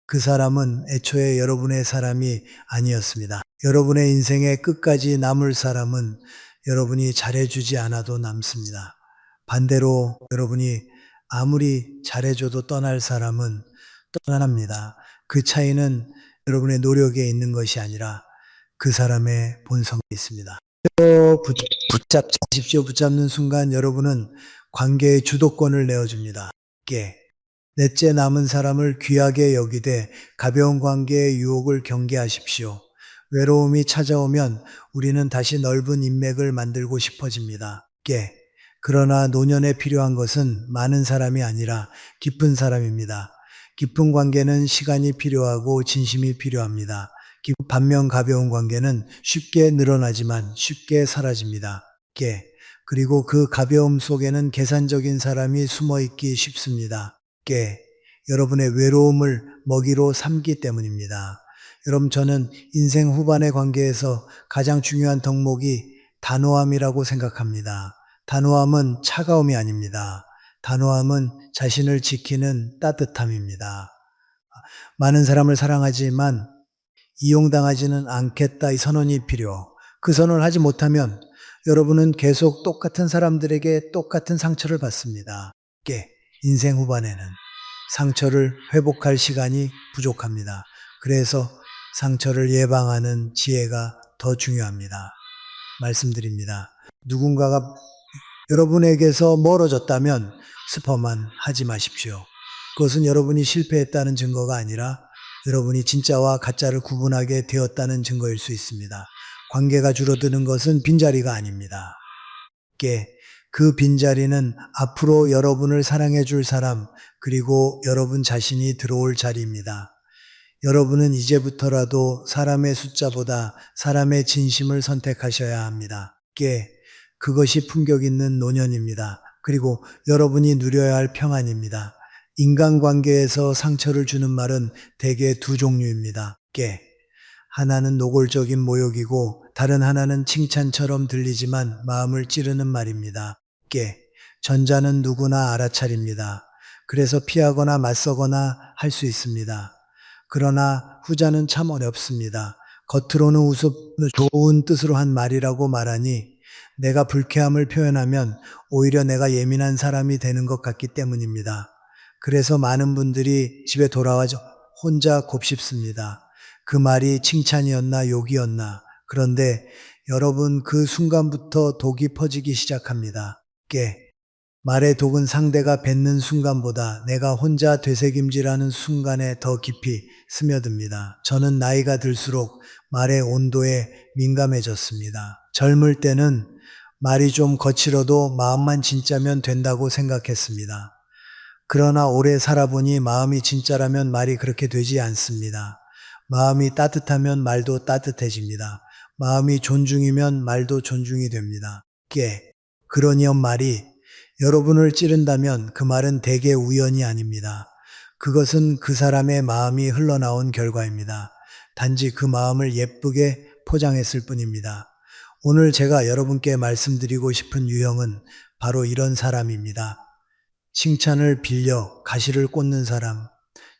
그 사람은 애초에 여러분의 사람이 아니었습니다. 여러분의 인생의 끝까지 남을 사람은 여러분이 잘해주지 않아도 남습니다. 반대로 여러분이 아무리 잘해줘도 떠날 사람은 떠납니다. 그 차이는 여러분의 노력에 있는 것이 아니라 그 사람의 본성에 있습니다. 붙잡는 순간 여러분은 관계의 주도권을 내어줍니다. 넷째 남은 사람을 귀하게 여기되 가벼운 관계의 유혹을 경계하십시오. 외로움이 찾아오면 우리는 다시 넓은 인맥을 만들고 싶어집니다. 그러나 노년에 필요한 것은 많은 사람이 아니라 깊은 사람입니다. 깊은 관계는 시간이 필요하고 진심이 필요합니다. 반면 가벼운 관계는 쉽게 늘어나지만 쉽게 사라집니다. 그리고 그 가벼움 속에는 계산적인 사람이 숨어 있기 쉽습니다. 여러분의 외로움을 먹이로 삼기 때문입니다. 여러분, 저는 인생 후반의 관계에서 가장 중요한 덕목이 단호함이라고 생각합니다. 단호함은 차가움이 아닙니다. 단호함은 자신을 지키는 따뜻함입니다. 많은 사람을 사랑하지만 이용당하지는 않겠다 이 선언이 필요. 그 선언을 하지 못하면 여러분은 계속 똑같은 사람들에게 똑같은 상처를 받습니다. 인생 후반에는 상처를 회복할 시간이 부족합니다. 그래서 상처를 예방하는 지혜가 더 중요합니다. 말씀드립니다. 누군가가 여러분에게서 멀어졌다면 스포만 하지 마십시오. 그것은 여러분이 실패했다는 증거가 아니라 여러분이 진짜와 가짜를 구분하게 되었다는 증거일 수 있습니다. 관계가 줄어드는 것은 빈자리가 아닙니다. 그 빈자리는 앞으로 여러분을 사랑해 줄 사람, 그리고 여러분 자신이 들어올 자리입니다. 여러분은 이제부터라도 사람의 숫자보다 사람의 진심을 선택하셔야 합니다. 그것이 품격 있는 노년입니다. 그리고 여러분이 누려야 할 평안입니다. 인간관계에서 상처를 주는 말은 대개 두 종류입니다. 하나는 노골적인 모욕이고 다른 하나는 칭찬처럼 들리지만 마음을 찌르는 말입니다. 전자는 누구나 알아차립니다. 그래서 피하거나 맞서거나 할 수 있습니다. 그러나 후자는 참 어렵습니다. 겉으로는 좋은 뜻으로 한 말이라고 말하니 내가 불쾌함을 표현하면 오히려 내가 예민한 사람이 되는 것 같기 때문입니다. 그래서 많은 분들이 집에 돌아와 혼자 곱씹습니다. 그 말이 칭찬이었나 욕이었나. 그런데 여러분 그 순간부터 독이 퍼지기 시작합니다. 말의 독은 상대가 뱉는 순간보다 내가 혼자 되새김질하는 순간에 더 깊이 스며듭니다. 저는 나이가 들수록 말의 온도에 민감해졌습니다. 젊을 때는 말이 좀 거칠어도 마음만 진짜면 된다고 생각했습니다. 그러나 오래 살아보니 마음이 진짜라면 말이 그렇게 되지 않습니다. 마음이 따뜻하면 말도 따뜻해집니다. 마음이 존중이면 말도 존중이 됩니다. 그러니 말이 여러분을 찌른다면 그 말은 대개 우연이 아닙니다. 그것은 그 사람의 마음이 흘러나온 결과입니다. 단지 그 마음을 예쁘게 포장했을 뿐입니다. 오늘 제가 여러분께 말씀드리고 싶은 유형은 바로 이런 사람입니다. 칭찬을 빌려 가시를 꽂는 사람.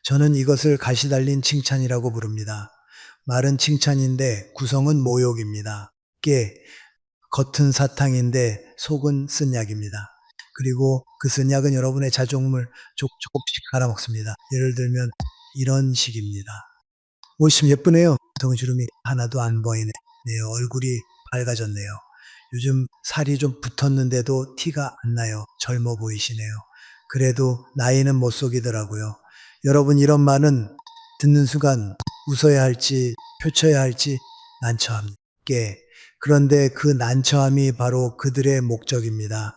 저는 이것을 가시 달린 칭찬이라고 부릅니다. 말은 칭찬인데 구성은 모욕입니다. 겉은 사탕인데 속은 쓴약입니다. 그리고 그 쓴약은 여러분의 자존심을 조금씩 갈아먹습니다. 예를 들면 이런 식입니다. 오심 예쁘네요. 정주름이 하나도 안 보이네. 얼굴이 밝아졌네요. 요즘 살이 좀 붙었는데도 티가 안 나요. 젊어 보이시네요. 그래도 나이는 못 속이더라고요. 여러분 이런 말은 듣는 순간 웃어야 할지 표쳐야 할지 난처합니다. 그런데 그 난처함이 바로 그들의 목적입니다.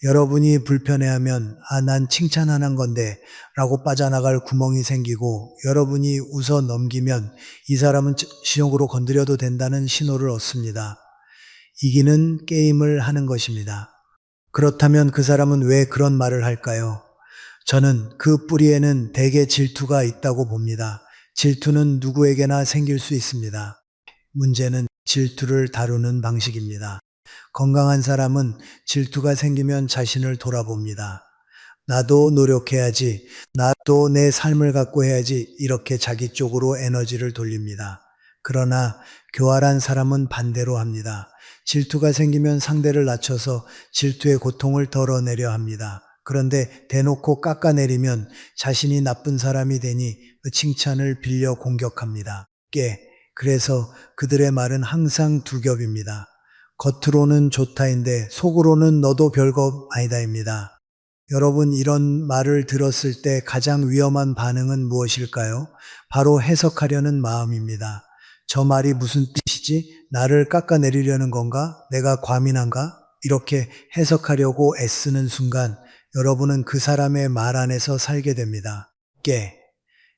여러분이 불편해하면 난 칭찬하는 건데 라고 빠져나갈 구멍이 생기고 여러분이 웃어 넘기면 이 사람은 시용으로 건드려도 된다는 신호를 얻습니다. 이기는 게임을 하는 것입니다. 그렇다면 그 사람은 왜 그런 말을 할까요? 저는 그 뿌리에는 대개 질투가 있다고 봅니다. 질투는 누구에게나 생길 수 있습니다. 문제는 질투를 다루는 방식입니다. 건강한 사람은 질투가 생기면 자신을 돌아봅니다. 나도 노력해야지, 나도 내 삶을 갖고 해야지 이렇게 자기 쪽으로 에너지를 돌립니다. 그러나 교활한 사람은 반대로 합니다. 질투가 생기면 상대를 낮춰서 질투의 고통을 덜어내려 합니다. 그런데 대놓고 깎아내리면 자신이 나쁜 사람이 되니 그 칭찬을 빌려 공격합니다. 그래서 그들의 말은 항상 두 겹입니다. 겉으로는 좋다인데 속으로는 너도 별거 아니다입니다. 여러분 이런 말을 들었을 때 가장 위험한 반응은 무엇일까요? 바로 해석하려는 마음입니다. 저 말이 무슨 뜻이지? 나를 깎아내리려는 건가? 내가 과민한가? 이렇게 해석하려고 애쓰는 순간 여러분은 그 사람의 말 안에서 살게 됩니다.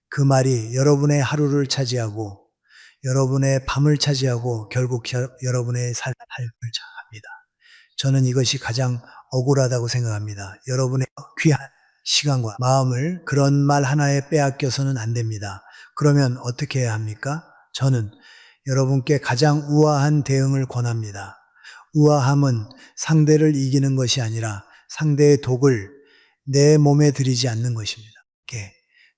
그 말이 여러분의 하루를 차지하고 여러분의 밤을 차지하고 결국 여러분의 삶을 차지합니다. 저는 이것이 가장 억울하다고 생각합니다. 여러분의 귀한 시간과 마음을 그런 말 하나에 빼앗겨서는 안 됩니다. 그러면 어떻게 해야 합니까? 저는 여러분께 가장 우아한 대응을 권합니다. 우아함은 상대를 이기는 것이 아니라 상대의 독을 내 몸에 들이지 않는 것입니다.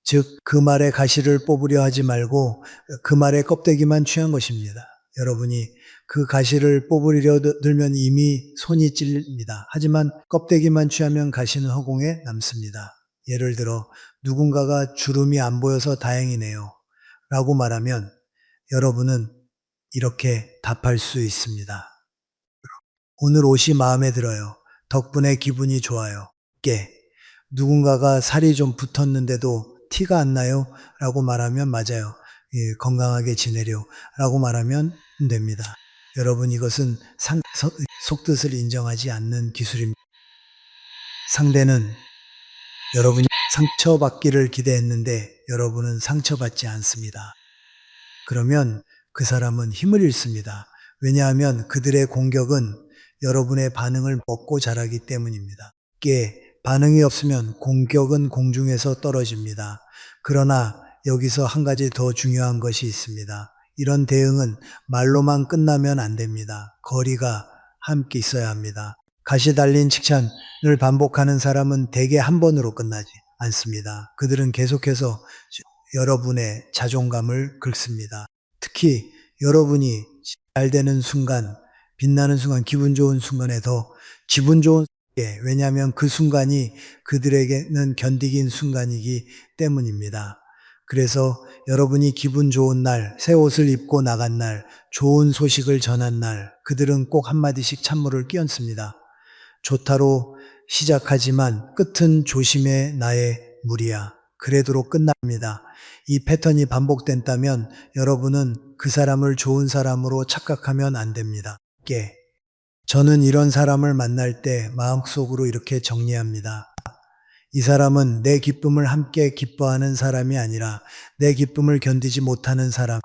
즉, 그 말의 가시를 뽑으려 하지 말고 그 말의 껍데기만 취한 것입니다. 여러분이 그 가시를 뽑으려 들면 이미 손이 찔립니다. 하지만 껍데기만 취하면 가시는 허공에 남습니다. 예를 들어 누군가가 주름이 안 보여서 다행이네요 라고 말하면 여러분은 이렇게 답할 수 있습니다. 오늘 옷이 마음에 들어요. 덕분에 기분이 좋아요. 누군가가 살이 좀 붙었는데도 티가 안 나요? 라고 말하면 맞아요. 예, 건강하게 지내려 라고 말하면 됩니다. 여러분, 이것은 속뜻을 인정하지 않는 기술입니다. 상대는 여러분이 상처받기를 기대했는데 여러분은 상처받지 않습니다. 그러면 그 사람은 힘을 잃습니다. 왜냐하면 그들의 공격은 여러분의 반응을 먹고 자라기 때문입니다. 반응이 없으면 공격은 공중에서 떨어집니다. 그러나 여기서 한 가지 더 중요한 것이 있습니다. 이런 대응은 말로만 끝나면 안 됩니다. 거리가 함께 있어야 합니다. 가시 달린 칭찬을 반복하는 사람은 대개 한 번으로 끝나지 않습니다. 그들은 계속해서 여러분의 자존감을 긁습니다. 특히 여러분이 잘 되는 순간, 빛나는 순간, 기분 좋은 순간에 더 기분 좋은 왜냐하면 그 순간이 그들에게는 견디긴 순간이기 때문입니다. 그래서 여러분이 기분 좋은 날, 새 옷을 입고 나간 날, 좋은 소식을 전한 날, 그들은 꼭 한마디씩 찬물을 끼얹습니다. 좋다로 시작하지만 끝은 조심해 나의 무리야. 그래도로 끝납니다. 이 패턴이 반복된다면 여러분은 그 사람을 좋은 사람으로 착각하면 안 됩니다. 저는 이런 사람을 만날 때 마음속으로 이렇게 정리합니다. 이 사람은 내 기쁨을 함께 기뻐하는 사람이 아니라 내 기쁨을 견디지 못하는 사람.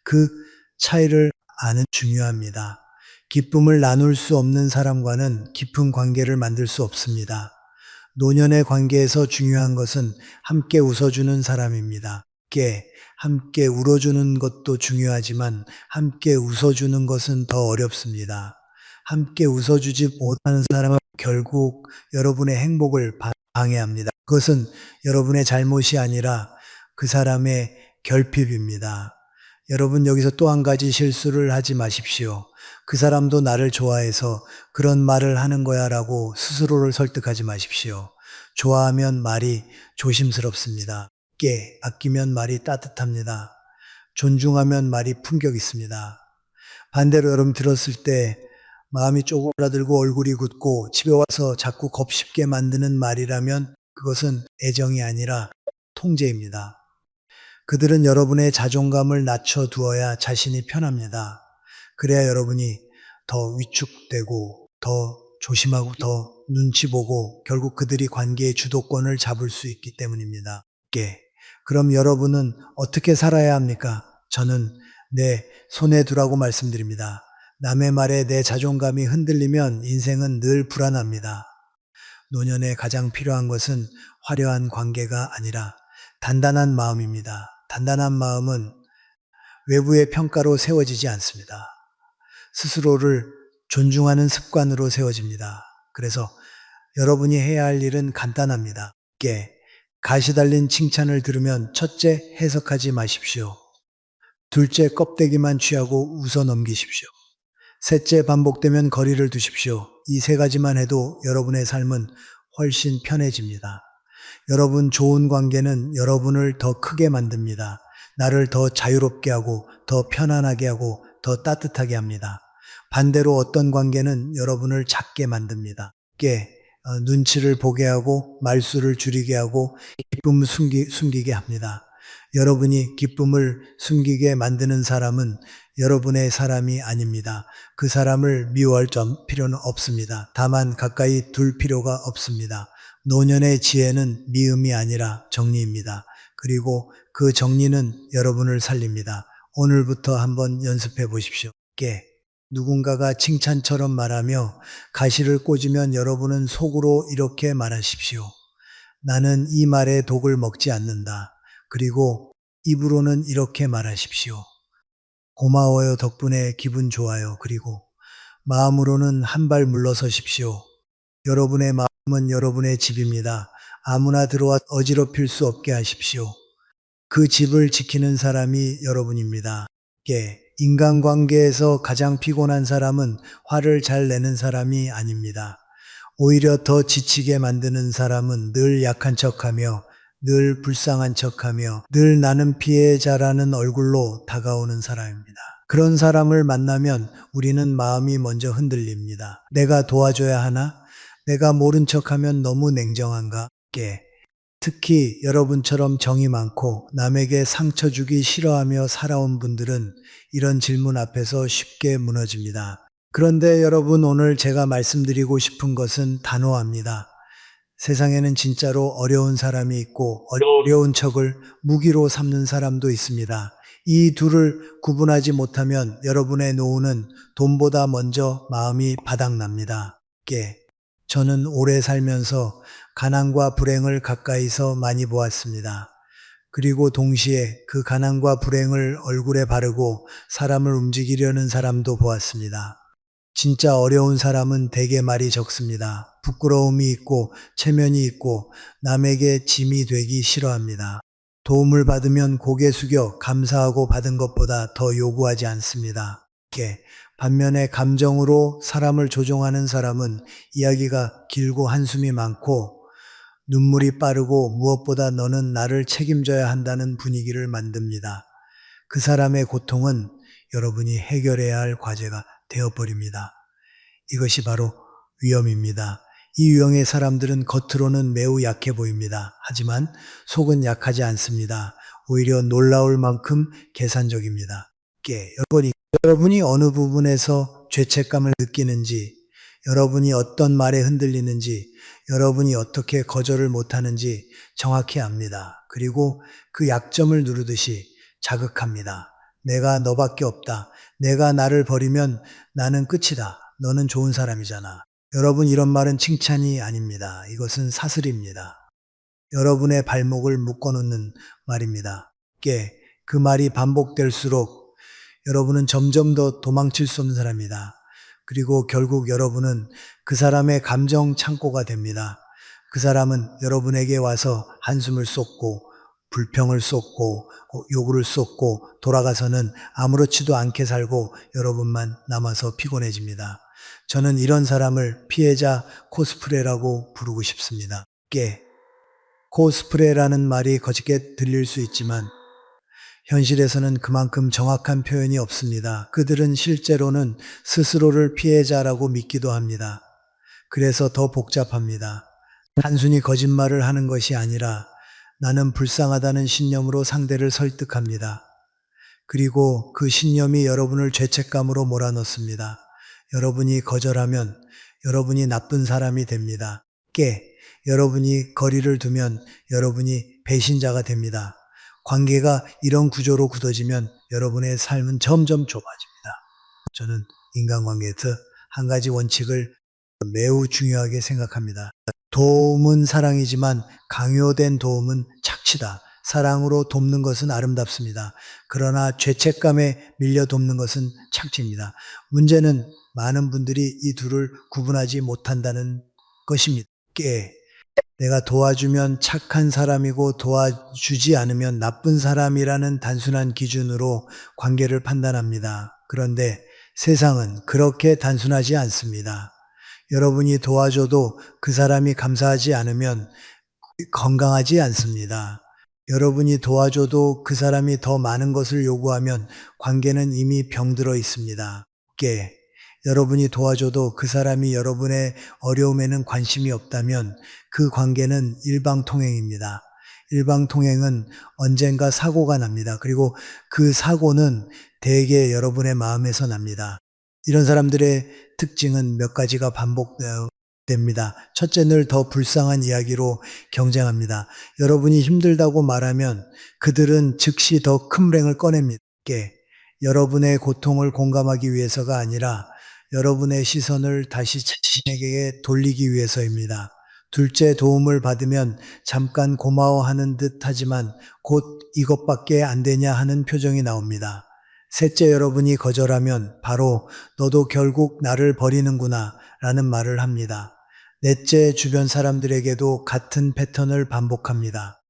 그 차이를 아는 중요합니다. 기쁨을 나눌 수 없는 사람과는 깊은 관계를 만들 수 없습니다. 노년의 관계에서 중요한 것은 함께 웃어주는 사람입니다. 함께 울어주는 것도 중요하지만 함께 웃어주는 것은 더 어렵습니다. 함께 웃어주지 못하는 사람은 결국 여러분의 행복을 방해합니다. 그것은 여러분의 잘못이 아니라 그 사람의 결핍입니다. 여러분, 여기서 또 한 가지 실수를 하지 마십시오. 그 사람도 나를 좋아해서 그런 말을 하는 거야 라고 스스로를 설득하지 마십시오. 좋아하면 말이 조심스럽습니다. 아끼면 말이 따뜻합니다. 존중하면 말이 품격 있습니다. 반대로 여러분 들었을 때 마음이 쪼그라들고 얼굴이 굳고 집에 와서 자꾸 겁쉽게 만드는 말이라면 그것은 애정이 아니라 통제입니다. 그들은 여러분의 자존감을 낮춰두어야 자신이 편합니다. 그래야 여러분이 더 위축되고 더 조심하고 더 눈치 보고 결국 그들이 관계의 주도권을 잡을 수 있기 때문입니다. 그럼 여러분은 어떻게 살아야 합니까? 저는 내 손에 두라고 말씀드립니다. 남의 말에 내 자존감이 흔들리면 인생은 늘 불안합니다. 노년에 가장 필요한 것은 화려한 관계가 아니라 단단한 마음입니다. 단단한 마음은 외부의 평가로 세워지지 않습니다. 스스로를 존중하는 습관으로 세워집니다. 그래서 여러분이 해야 할 일은 간단합니다. 가시 달린 칭찬을 들으면 첫째, 해석하지 마십시오. 둘째, 껍데기만 취하고 웃어 넘기십시오. 셋째, 반복되면 거리를 두십시오. 이 세 가지만 해도 여러분의 삶은 훨씬 편해집니다. 여러분 좋은 관계는 여러분을 더 크게 만듭니다. 나를 더 자유롭게 하고 더 편안하게 하고 더 따뜻하게 합니다. 반대로 어떤 관계는 여러분을 작게 만듭니다. 눈치를 보게 하고 말수를 줄이게 하고 기쁨을 숨기게 합니다. 여러분이 기쁨을 숨기게 만드는 사람은 여러분의 사람이 아닙니다. 그 사람을 미워할 필요는 없습니다. 다만 가까이 둘 필요가 없습니다. 노년의 지혜는 미움이 아니라 정리입니다. 그리고 그 정리는 여러분을 살립니다. 오늘부터 한번 연습해 보십시오. 누군가가 칭찬처럼 말하며 가시를 꽂으면 여러분은 속으로 이렇게 말하십시오. 나는 이 말에 독을 먹지 않는다. 그리고 입으로는 이렇게 말하십시오. 고마워요. 덕분에 기분 좋아요. 그리고 마음으로는 한 발 물러서십시오. 여러분의 마음은 여러분의 집입니다. 아무나 들어와 어지럽힐 수 없게 하십시오. 그 집을 지키는 사람이 여러분입니다. 인간관계에서 가장 피곤한 사람은 화를 잘 내는 사람이 아닙니다. 오히려 더 지치게 만드는 사람은 늘 약한 척하며 늘 불쌍한 척하며 늘 나는 피해자라는 얼굴로 다가오는 사람입니다. 그런 사람을 만나면 우리는 마음이 먼저 흔들립니다. 내가 도와줘야 하나? 내가 모른 척하면 너무 냉정한가? 특히 여러분처럼 정이 많고 남에게 상처 주기 싫어하며 살아온 분들은 이런 질문 앞에서 쉽게 무너집니다. 그런데 여러분, 오늘 제가 말씀드리고 싶은 것은 단호합니다. 세상에는 진짜로 어려운 사람이 있고 어려운 척을 무기로 삼는 사람도 있습니다. 이 둘을 구분하지 못하면 여러분의 노후는 돈보다 먼저 마음이 바닥납니다. 저는 오래 살면서 가난과 불행을 가까이서 많이 보았습니다. 그리고 동시에 그 가난과 불행을 얼굴에 바르고 사람을 움직이려는 사람도 보았습니다. 진짜 어려운 사람은 대개 말이 적습니다. 부끄러움이 있고 체면이 있고 남에게 짐이 되기 싫어합니다. 도움을 받으면 고개 숙여 감사하고 받은 것보다 더 요구하지 않습니다. 반면에 감정으로 사람을 조종하는 사람은 이야기가 길고 한숨이 많고 눈물이 빠르고 무엇보다 너는 나를 책임져야 한다는 분위기를 만듭니다. 그 사람의 고통은 여러분이 해결해야 할 과제가 되어버립니다. 이것이 바로 위험입니다. 이 유형의 사람들은 겉으로는 매우 약해 보입니다. 하지만 속은 약하지 않습니다. 오히려 놀라울 만큼 계산적입니다. 여러분이 어느 부분에서 죄책감을 느끼는지, 여러분이 어떤 말에 흔들리는지, 여러분이 어떻게 거절을 못하는지 정확히 압니다. 그리고 그 약점을 누르듯이 자극합니다. 내가 너밖에 없다. 내가 나를 버리면 나는 끝이다. 너는 좋은 사람이잖아. 여러분, 이런 말은 칭찬이 아닙니다. 이것은 사슬입니다. 여러분의 발목을 묶어놓는 말입니다. 그 말이 반복될수록 여러분은 점점 더 도망칠 수 없는 사람이다. 그리고 결국 여러분은 그 사람의 감정 창고가 됩니다. 그 사람은 여러분에게 와서 한숨을 쏟고 불평을 쏟고 요구를 쏟고 돌아가서는 아무렇지도 않게 살고 여러분만 남아서 피곤해집니다. 저는 이런 사람을 피해자 코스프레라고 부르고 싶습니다. 코스프레라는 말이 거칠게 들릴 수 있지만 현실에서는 그만큼 정확한 표현이 없습니다. 그들은 실제로는 스스로를 피해자라고 믿기도 합니다. 그래서 더 복잡합니다. 단순히 거짓말을 하는 것이 아니라 나는 불쌍하다는 신념으로 상대를 설득합니다. 그리고 그 신념이 여러분을 죄책감으로 몰아넣습니다. 여러분이 거절하면 여러분이 나쁜 사람이 됩니다. 여러분이 거리를 두면 여러분이 배신자가 됩니다. 관계가 이런 구조로 굳어지면 여러분의 삶은 점점 좁아집니다. 저는 인간관계에서 한 가지 원칙을 매우 중요하게 생각합니다. 도움은 사랑이지만 강요된 도움은 착취다. 사랑으로 돕는 것은 아름답습니다. 그러나 죄책감에 밀려 돕는 것은 착취입니다. 문제는 많은 분들이 이 둘을 구분하지 못한다는 것입니다. 내가 도와주면 착한 사람이고 도와주지 않으면 나쁜 사람이라는 단순한 기준으로 관계를 판단합니다. 그런데 세상은 그렇게 단순하지 않습니다. 여러분이 도와줘도 그 사람이 감사하지 않으면 건강하지 않습니다. 여러분이 도와줘도 그 사람이 더 많은 것을 요구하면 관계는 이미 병들어 있습니다. 여러분이 도와줘도 그 사람이 여러분의 어려움에는 관심이 없다면 그 관계는 일방통행입니다. 일방통행은 언젠가 사고가 납니다. 그리고 그 사고는 대개 여러분의 마음에서 납니다. 이런 사람들의 특징은 몇 가지가 반복됩니다. 첫째, 늘 더 불쌍한 이야기로 경쟁합니다. 여러분이 힘들다고 말하면 그들은 즉시 더 큰 불행을 꺼냅니다. 여러분의 고통을 공감하기 위해서가 아니라 여러분의 시선을 다시 자신에게 돌리기 위해서입니다. 둘째, 도움을 받으면 잠깐 고마워하는 듯 하지만 곧 이것밖에 안 되냐 하는 표정이 나옵니다. 셋째, 여러분이 거절하면 바로 너도 결국 나를 버리는구나 라는 말을 합니다. 넷째, 주변 사람들에게도 같은 패턴을 반복합니다.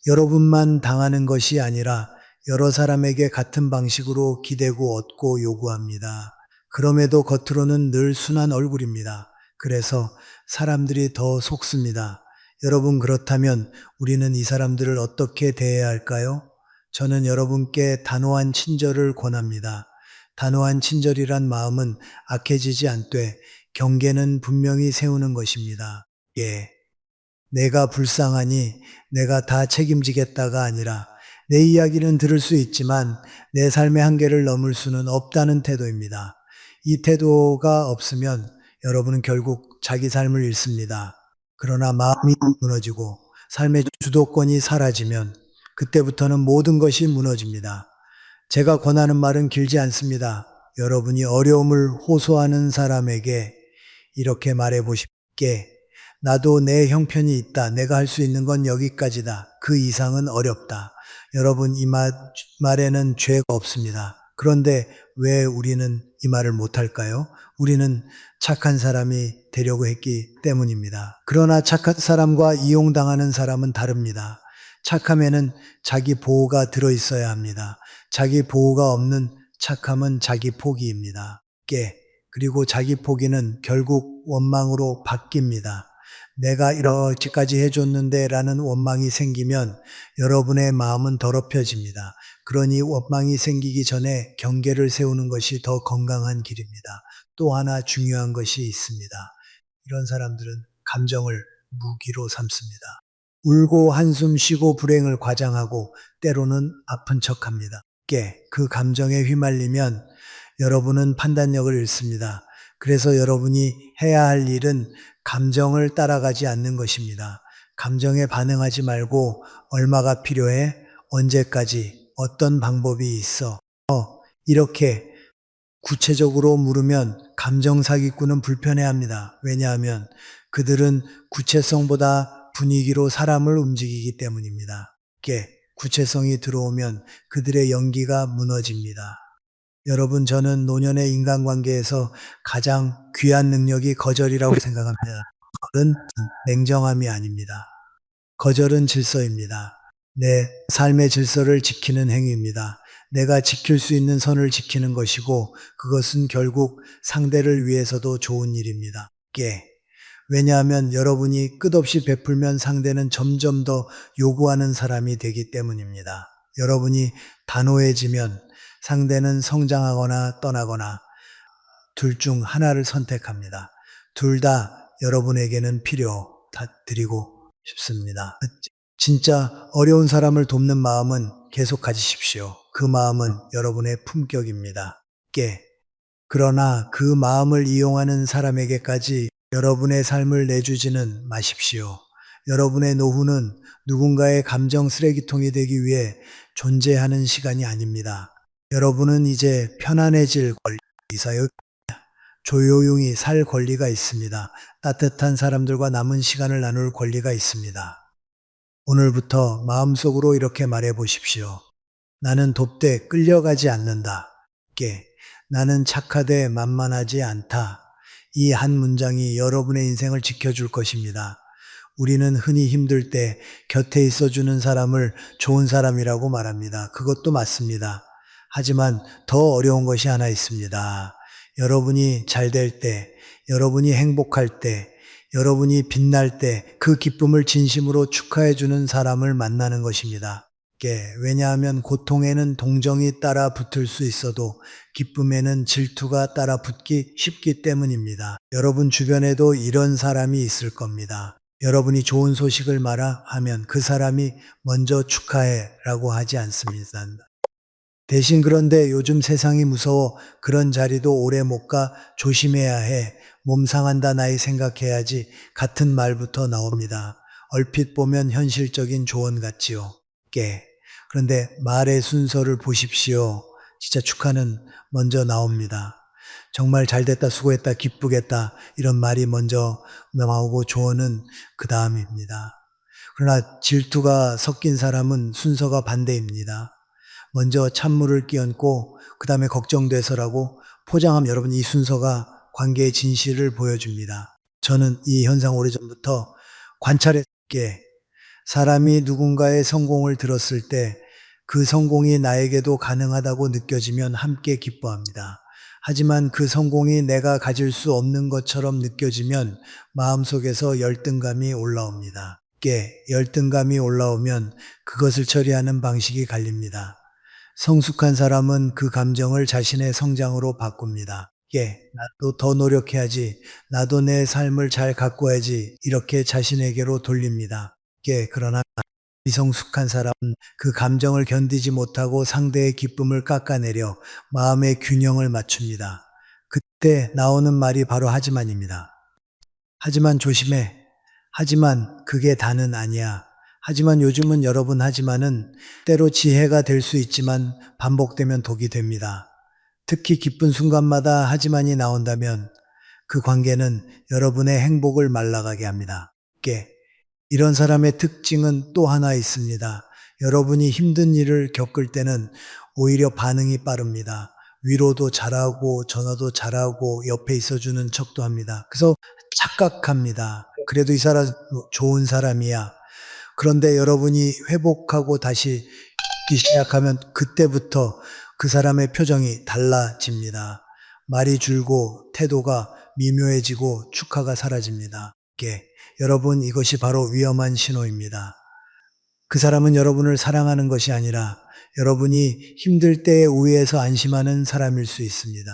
여러분만 당하는 것이 아니라 여러 사람에게 같은 방식으로 기대고 얻고 요구합니다. 그럼에도 겉으로는 늘 순한 얼굴입니다. 그래서 사람들이 더 속습니다. 여러분, 그렇다면 우리는 이 사람들을 어떻게 대해야 할까요? 저는 여러분께 단호한 친절을 권합니다. 단호한 친절이란 마음은 악해지지 않되 경계는 분명히 세우는 것입니다. 내가 불쌍하니 내가 다 책임지겠다가 아니라 내 이야기는 들을 수 있지만 내 삶의 한계를 넘을 수는 없다는 태도입니다. 이 태도가 없으면 여러분은 결국 자기 삶을 잃습니다. 그러나 마음이 무너지고 삶의 주도권이 사라지면 그때부터는 모든 것이 무너집니다. 제가 권하는 말은 길지 않습니다. 여러분이 어려움을 호소하는 사람에게 이렇게 말해 보십게, 나도 내 형편이 있다. 내가 할 수 있는 건 여기까지다. 그 이상은 어렵다. 여러분, 이 말에는 죄가 없습니다. 그런데 왜 우리는 이 말을 못할까요? 우리는 착한 사람이 되려고 했기 때문입니다. 그러나 착한 사람과 이용당하는 사람은 다릅니다. 착함에는 자기 보호가 들어있어야 합니다. 자기 보호가 없는 착함은 자기 포기입니다. 그리고 자기 포기는 결국 원망으로 바뀝니다. 내가 이렇게까지 해줬는데 라는 원망이 생기면 여러분의 마음은 더럽혀집니다. 그러니 원망이 생기기 전에 경계를 세우는 것이 더 건강한 길입니다. 또 하나 중요한 것이 있습니다. 이런 사람들은 감정을 무기로 삼습니다. 울고 한숨 쉬고 불행을 과장하고 때로는 아픈 척합니다. 그 감정에 휘말리면 여러분은 판단력을 잃습니다. 그래서 여러분이 해야 할 일은 감정을 따라가지 않는 것입니다. 감정에 반응하지 말고 얼마가 필요해? 언제까지? 어떤 방법이 있어? 이렇게 구체적으로 물으면 감정 사기꾼은 불편해합니다. 왜냐하면 그들은 구체성보다 분위기로 사람을 움직이기 때문입니다. 구체성이 들어오면 그들의 연기가 무너집니다. 여러분, 저는 노년의 인간관계에서 가장 귀한 능력이 거절이라고 생각합니다. 거절은 냉정함이 아닙니다. 거절은 질서입니다. 내 삶의 질서를 지키는 행위입니다. 내가 지킬 수 있는 선을 지키는 것이고 그것은 결국 상대를 위해서도 좋은 일입니다. 왜냐하면 여러분이 끝없이 베풀면 상대는 점점 더 요구하는 사람이 되기 때문입니다. 여러분이 단호해지면 상대는 성장하거나 떠나거나 둘 중 하나를 선택합니다. 둘 다 여러분에게는 드리고 싶습니다. 진짜 어려운 사람을 돕는 마음은 계속 가지십시오. 그 마음은 여러분의 품격입니다. 그러나 그 마음을 이용하는 사람에게까지 여러분의 삶을 내주지는 마십시오. 여러분의 노후는 누군가의 감정 쓰레기통이 되기 위해 존재하는 시간이 아닙니다. 여러분은 이제 편안해질 권리, 조용히 살 권리가 있습니다. 따뜻한 사람들과 남은 시간을 나눌 권리가 있습니다. 오늘부터 마음속으로 이렇게 말해 보십시오. 나는 돕되 끌려가지 않는다. 나는 착하되 만만하지 않다. 이 한 문장이 여러분의 인생을 지켜줄 것입니다. 우리는 흔히 힘들 때 곁에 있어주는 사람을 좋은 사람이라고 말합니다. 그것도 맞습니다. 하지만 더 어려운 것이 하나 있습니다. 여러분이 잘 될 때, 여러분이 행복할 때, 여러분이 빛날 때 그 기쁨을 진심으로 축하해주는 사람을 만나는 것입니다. 왜냐하면 고통에는 동정이 따라 붙을 수 있어도 기쁨에는 질투가 따라 붙기 쉽기 때문입니다. 여러분 주변에도 이런 사람이 있을 겁니다. 여러분이 좋은 소식을 말하면 그 사람이 먼저 축하해 라고 하지 않습니다. 대신 그런데 요즘 세상이 무서워 그런 자리도 오래 못 가 조심해야 해. 몸 상한다 나이 생각해야지 같은 말부터 나옵니다. 얼핏 보면 현실적인 조언 같지요. 그런데 말의 순서를 보십시오. 진짜 축하는 먼저 나옵니다. 정말 잘됐다, 수고했다, 기쁘겠다 이런 말이 먼저 나오고 조언은 그 다음입니다. 그러나 질투가 섞인 사람은 순서가 반대입니다. 먼저 찬물을 끼얹고 그 다음에 걱정돼서라고 포장하면 여러분 이 순서가 관계의 진실을 보여줍니다. 저는 이 현상 오래전부터 관찰했기에 사람이 누군가의 성공을 들었을 때 그 성공이 나에게도 가능하다고 느껴지면 함께 기뻐합니다. 하지만 그 성공이 내가 가질 수 없는 것처럼 느껴지면 마음속에서 열등감이 올라옵니다. 열등감이 올라오면 그것을 처리하는 방식이 갈립니다. 성숙한 사람은 그 감정을 자신의 성장으로 바꿉니다. 나도 더 노력해야지, 나도 내 삶을 잘 가꿔야지, 이렇게 자신에게로 돌립니다. 그러나 미성숙한 사람은 그 감정을 견디지 못하고 상대의 기쁨을 깎아내려 마음의 균형을 맞춥니다. 그때 나오는 말이 바로 하지만입니다. 하지만 조심해. 하지만 그게 다는 아니야. 하지만 요즘은 여러분 하지만은 때로 지혜가 될 수 있지만 반복되면 독이 됩니다. 특히 기쁜 순간마다 하지만이 나온다면 그 관계는 여러분의 행복을 말라가게 합니다. 이런 사람의 특징은 또 하나 있습니다. 여러분이 힘든 일을 겪을 때는 오히려 반응이 빠릅니다. 위로도 잘하고 전화도 잘하고 옆에 있어주는 척도 합니다. 그래서 착각합니다. 그래도 이 사람 좋은 사람이야. 그런데 여러분이 회복하고 다시 듣기 시작하면 그때부터 그 사람의 표정이 달라집니다. 말이 줄고 태도가 미묘해지고 축하가 사라집니다. 여러분, 이것이 바로 위험한 신호입니다. 그 사람은 여러분을 사랑하는 것이 아니라 여러분이 힘들 때에 우위에서 안심하는 사람일 수 있습니다.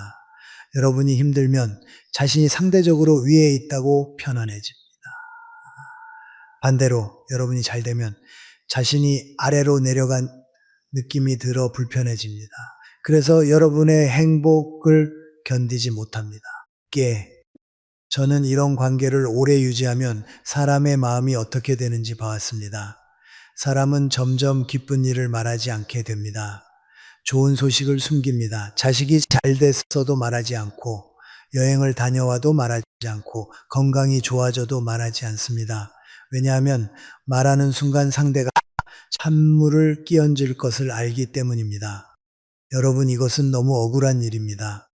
여러분이 힘들면 자신이 상대적으로 위에 있다고 편안해집니다. 반대로 여러분이 잘 되면 자신이 아래로 내려간 느낌이 들어 불편해집니다. 그래서 여러분의 행복을 견디지 못합니다. 저는 이런 관계를 오래 유지하면 사람의 마음이 어떻게 되는지 봐왔습니다. 사람은 점점 기쁜 일을 말하지 않게 됩니다. 좋은 소식을 숨깁니다. 자식이 잘 됐어도 말하지 않고, 여행을 다녀와도 말하지 않고, 건강이 좋아져도 말하지 않습니다. 왜냐하면 말하는 순간 상대가 찬물을 끼얹을 것을 알기 때문입니다. 여러분, 이것은 너무 억울한 일입니다.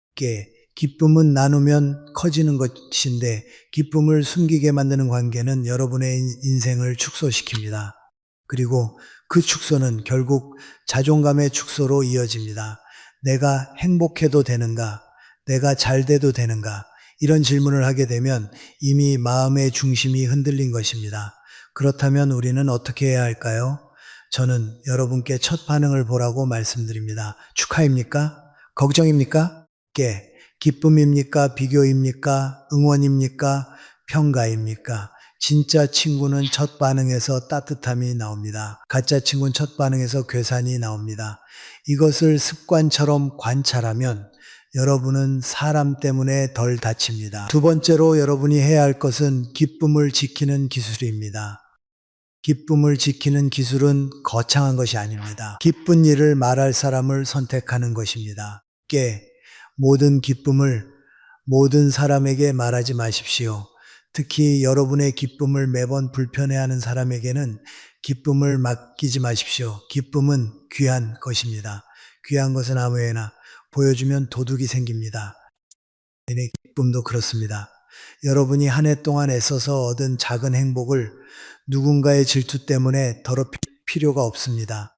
기쁨은 나누면 커지는 것인데 기쁨을 숨기게 만드는 관계는 여러분의 인생을 축소시킵니다. 그리고 그 축소는 결국 자존감의 축소로 이어집니다. 내가 행복해도 되는가? 내가 잘 돼도 되는가? 이런 질문을 하게 되면 이미 마음의 중심이 흔들린 것입니다. 그렇다면 우리는 어떻게 해야 할까요? 저는 여러분께 첫 반응을 보라고 말씀드립니다. 축하입니까? 걱정입니까? 기쁨입니까? 비교입니까? 응원입니까? 평가입니까? 진짜 친구는 첫 반응에서 따뜻함이 나옵니다. 가짜 친구는 첫 반응에서 괴산이 나옵니다. 이것을 습관처럼 관찰하면 여러분은 사람 때문에 덜 다칩니다. 두 번째로 여러분이 해야 할 것은 기쁨을 지키는 기술입니다. 기쁨을 지키는 기술은 거창한 것이 아닙니다. 기쁜 일을 말할 사람을 선택하는 것입니다. 모든 기쁨을 모든 사람에게 말하지 마십시오. 특히 여러분의 기쁨을 매번 불편해하는 사람에게는 기쁨을 맡기지 마십시오. 기쁨은 귀한 것입니다. 귀한 것은 아무에나 보여주면 도둑이 생깁니다. 기쁨도 그렇습니다. 여러분이 한 해 동안 애써서 얻은 작은 행복을 누군가의 질투 때문에 더럽힐 필요가 없습니다.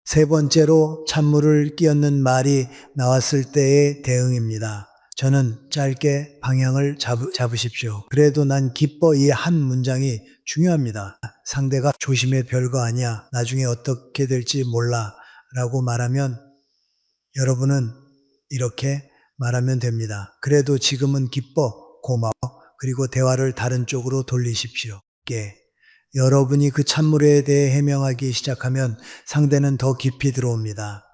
세 번째로 찬물을 끼얹는 말이 나왔을 때의 대응입니다. 저는 짧게 방향을 잡으십시오. 그래도 난 기뻐, 이 한 문장이 중요합니다. 상대가 조심해, 별거 아니야, 나중에 어떻게 될지 몰라 라고 말하면 여러분은 이렇게 말하면 됩니다. 그래도 지금은 기뻐, 고마워. 그리고 대화를 다른 쪽으로 돌리십시오. 여러분이 그 찬물에 대해 해명하기 시작하면 상대는 더 깊이 들어옵니다.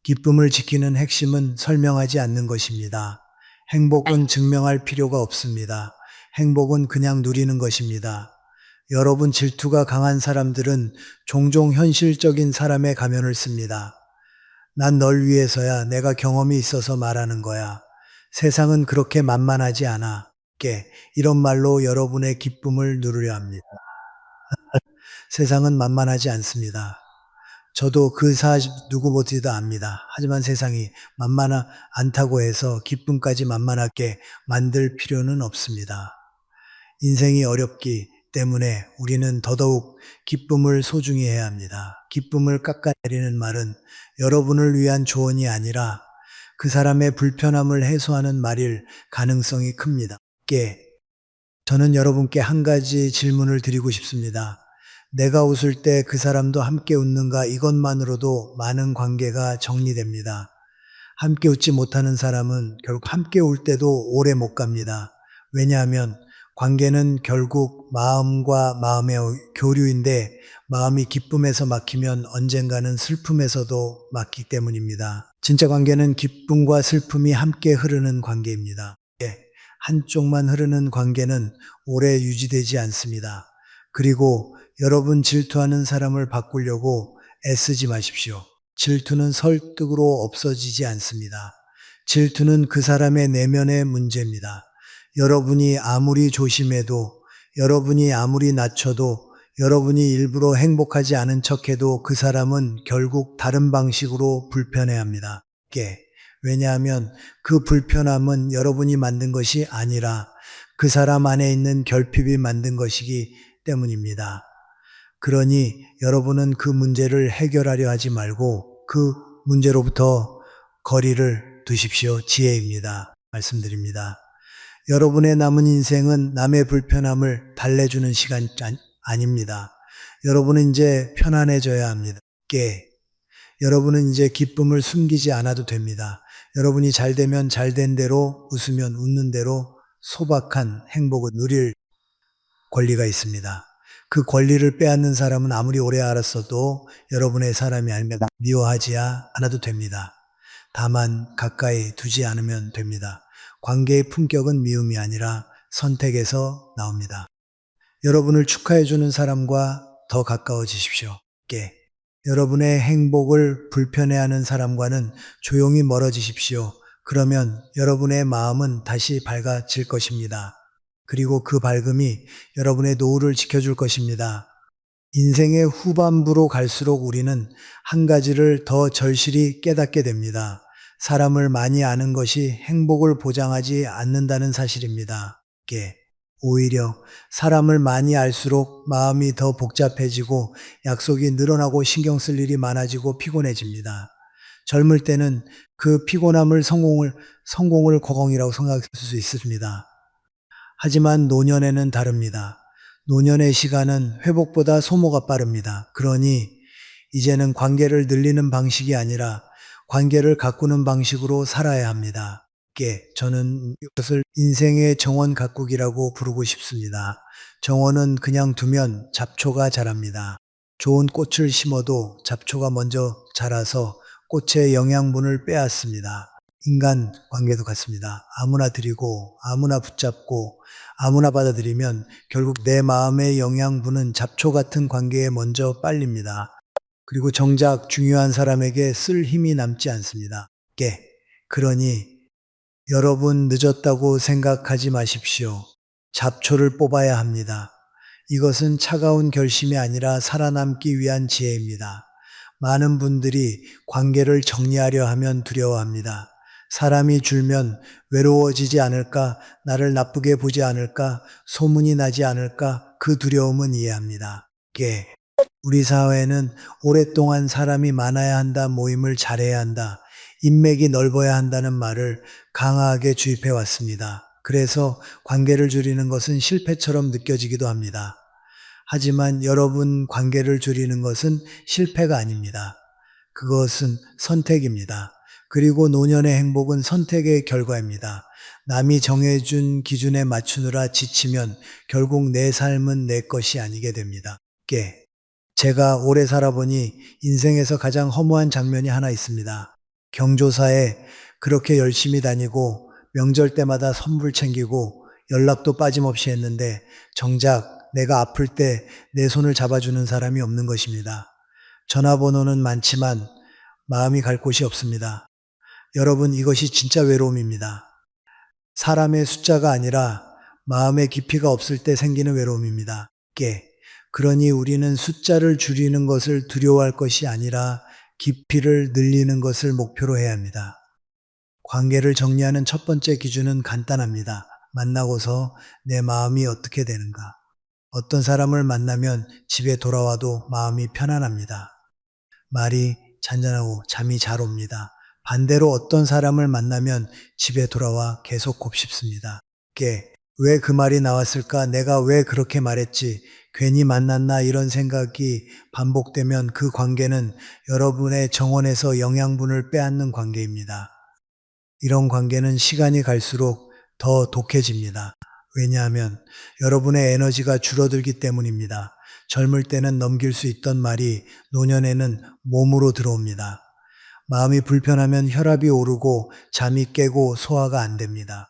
기쁨을 지키는 핵심은 설명하지 않는 것입니다. 행복은 증명할 필요가 없습니다. 행복은 그냥 누리는 것입니다. 여러분, 질투가 강한 사람들은 종종 현실적인 사람의 가면을 씁니다. 난 널 위해서야, 내가 경험이 있어서 말하는 거야. 세상은 그렇게 만만하지 않아. 이런 말로 여러분의 기쁨을 누르려 합니다. 세상은 만만하지 않습니다. 저도 그 사실 누구보다도 압니다. 하지만 세상이 만만하 않다고 해서 기쁨까지 만만하게 만들 필요는 없습니다. 인생이 어렵기 때문에 우리는 더더욱 기쁨을 소중히 해야 합니다. 기쁨을 깎아내리는 말은 여러분을 위한 조언이 아니라 그 사람의 불편함을 해소하는 말일 가능성이 큽니다. 저는 여러분께 한 가지 질문을 드리고 싶습니다. 내가 웃을 때 그 사람도 함께 웃는가, 이것만으로도 많은 관계가 정리됩니다. 함께 웃지 못하는 사람은 결국 함께 울 때도 오래 못 갑니다. 왜냐하면 관계는 결국 마음과 마음의 교류인데, 마음이 기쁨에서 막히면 언젠가는 슬픔에서도 막히기 때문입니다. 진짜 관계는 기쁨과 슬픔이 함께 흐르는 관계입니다. 한쪽만 흐르는 관계는 오래 유지되지 않습니다. 그리고 여러분, 질투하는 사람을 바꾸려고 애쓰지 마십시오. 질투는 설득으로 없어지지 않습니다. 질투는 그 사람의 내면의 문제입니다. 여러분이 아무리 조심해도, 여러분이 아무리 낮춰도, 여러분이 일부러 행복하지 않은 척해도 그 사람은 결국 다른 방식으로 불편해합니다. 왜냐하면 그 불편함은 여러분이 만든 것이 아니라 그 사람 안에 있는 결핍이 만든 것이기 때문입니다. 그러니 여러분은 그 문제를 해결하려 하지 말고 그 문제로부터 거리를 두십시오. 지혜입니다. 말씀드립니다. 여러분의 남은 인생은 남의 불편함을 달래주는 시간 아닙니다. 여러분은 이제 편안해져야 합니다. 여러분은 이제 기쁨을 숨기지 않아도 됩니다. 여러분이 잘 되면 잘 된 대로, 웃으면 웃는 대로 소박한 행복을 누릴 권리가 있습니다. 그 권리를 빼앗는 사람은 아무리 오래 알았어도 여러분의 사람이 아니면 미워하지 않아도 됩니다. 다만 가까이 두지 않으면 됩니다. 관계의 품격은 미움이 아니라 선택에서 나옵니다. 여러분을 축하해주는 사람과 더 가까워지십시오. 여러분의 행복을 불편해하는 사람과는 조용히 멀어지십시오. 그러면 여러분의 마음은 다시 밝아질 것입니다. 그리고 그 밝음이 여러분의 노후를 지켜줄 것입니다. 인생의 후반부로 갈수록 우리는 한 가지를 더 절실히 깨닫게 됩니다. 사람을 많이 아는 것이 행복을 보장하지 않는다는 사실입니다. 오히려 사람을 많이 알수록 마음이 더 복잡해지고 약속이 늘어나고 신경 쓸 일이 많아지고 피곤해집니다. 젊을 때는 그 피곤함을 성공을 거공이라고 생각할 수 있습니다. 하지만 노년에는 다릅니다. 노년의 시간은 회복보다 소모가 빠릅니다. 그러니 이제는 관계를 늘리는 방식이 아니라 관계를 가꾸는 방식으로 살아야 합니다. 저는 이것을 인생의 정원 가꾸기라고 부르고 싶습니다. 정원은 그냥 두면 잡초가 자랍니다. 좋은 꽃을 심어도 잡초가 먼저 자라서 꽃의 영양분을 빼앗습니다. 인간 관계도 같습니다. 아무나 드리고 아무나 붙잡고 아무나 받아들이면 결국 내 마음의 영양분은 잡초 같은 관계에 먼저 빨립니다. 그리고 정작 중요한 사람에게 쓸 힘이 남지 않습니다. 그러니 여러분, 늦었다고 생각하지 마십시오. 잡초를 뽑아야 합니다. 이것은 차가운 결심이 아니라 살아남기 위한 지혜입니다. 많은 분들이 관계를 정리하려 하면 두려워합니다. 사람이 줄면 외로워지지 않을까, 나를 나쁘게 보지 않을까, 소문이 나지 않을까, 그 두려움은 이해합니다. 우리 사회는 오랫동안 사람이 많아야 한다, 모임을 잘해야 한다, 인맥이 넓어야 한다는 말을 강하게 주입해 왔습니다. 그래서 관계를 줄이는 것은 실패처럼 느껴지기도 합니다. 하지만 여러분, 관계를 줄이는 것은 실패가 아닙니다. 그것은 선택입니다. 그리고 노년의 행복은 선택의 결과입니다. 남이 정해준 기준에 맞추느라 지치면 결국 내 삶은 내 것이 아니게 됩니다. 제가 오래 살아보니 인생에서 가장 허무한 장면이 하나 있습니다. 경조사에 그렇게 열심히 다니고 명절 때마다 선물 챙기고 연락도 빠짐없이 했는데 정작 내가 아플 때 내 손을 잡아주는 사람이 없는 것입니다. 전화번호는 많지만 마음이 갈 곳이 없습니다. 여러분, 이것이 진짜 외로움입니다. 사람의 숫자가 아니라 마음의 깊이가 없을 때 생기는 외로움입니다. 그러니 우리는 숫자를 줄이는 것을 두려워할 것이 아니라 깊이를 늘리는 것을 목표로 해야 합니다. 관계를 정리하는 첫 번째 기준은 간단합니다. 만나고서 내 마음이 어떻게 되는가? 어떤 사람을 만나면 집에 돌아와도 마음이 편안합니다. 말이 잔잔하고 잠이 잘 옵니다. 반대로 어떤 사람을 만나면 집에 돌아와 계속 곱씹습니다. 왜 그 말이 나왔을까? 내가 왜 그렇게 말했지? 괜히 만났나? 이런 생각이 반복되면 그 관계는 여러분의 정원에서 영양분을 빼앗는 관계입니다. 이런 관계는 시간이 갈수록 더 독해집니다. 왜냐하면 여러분의 에너지가 줄어들기 때문입니다. 젊을 때는 넘길 수 있던 말이 노년에는 몸으로 들어옵니다. 마음이 불편하면 혈압이 오르고 잠이 깨고 소화가 안 됩니다.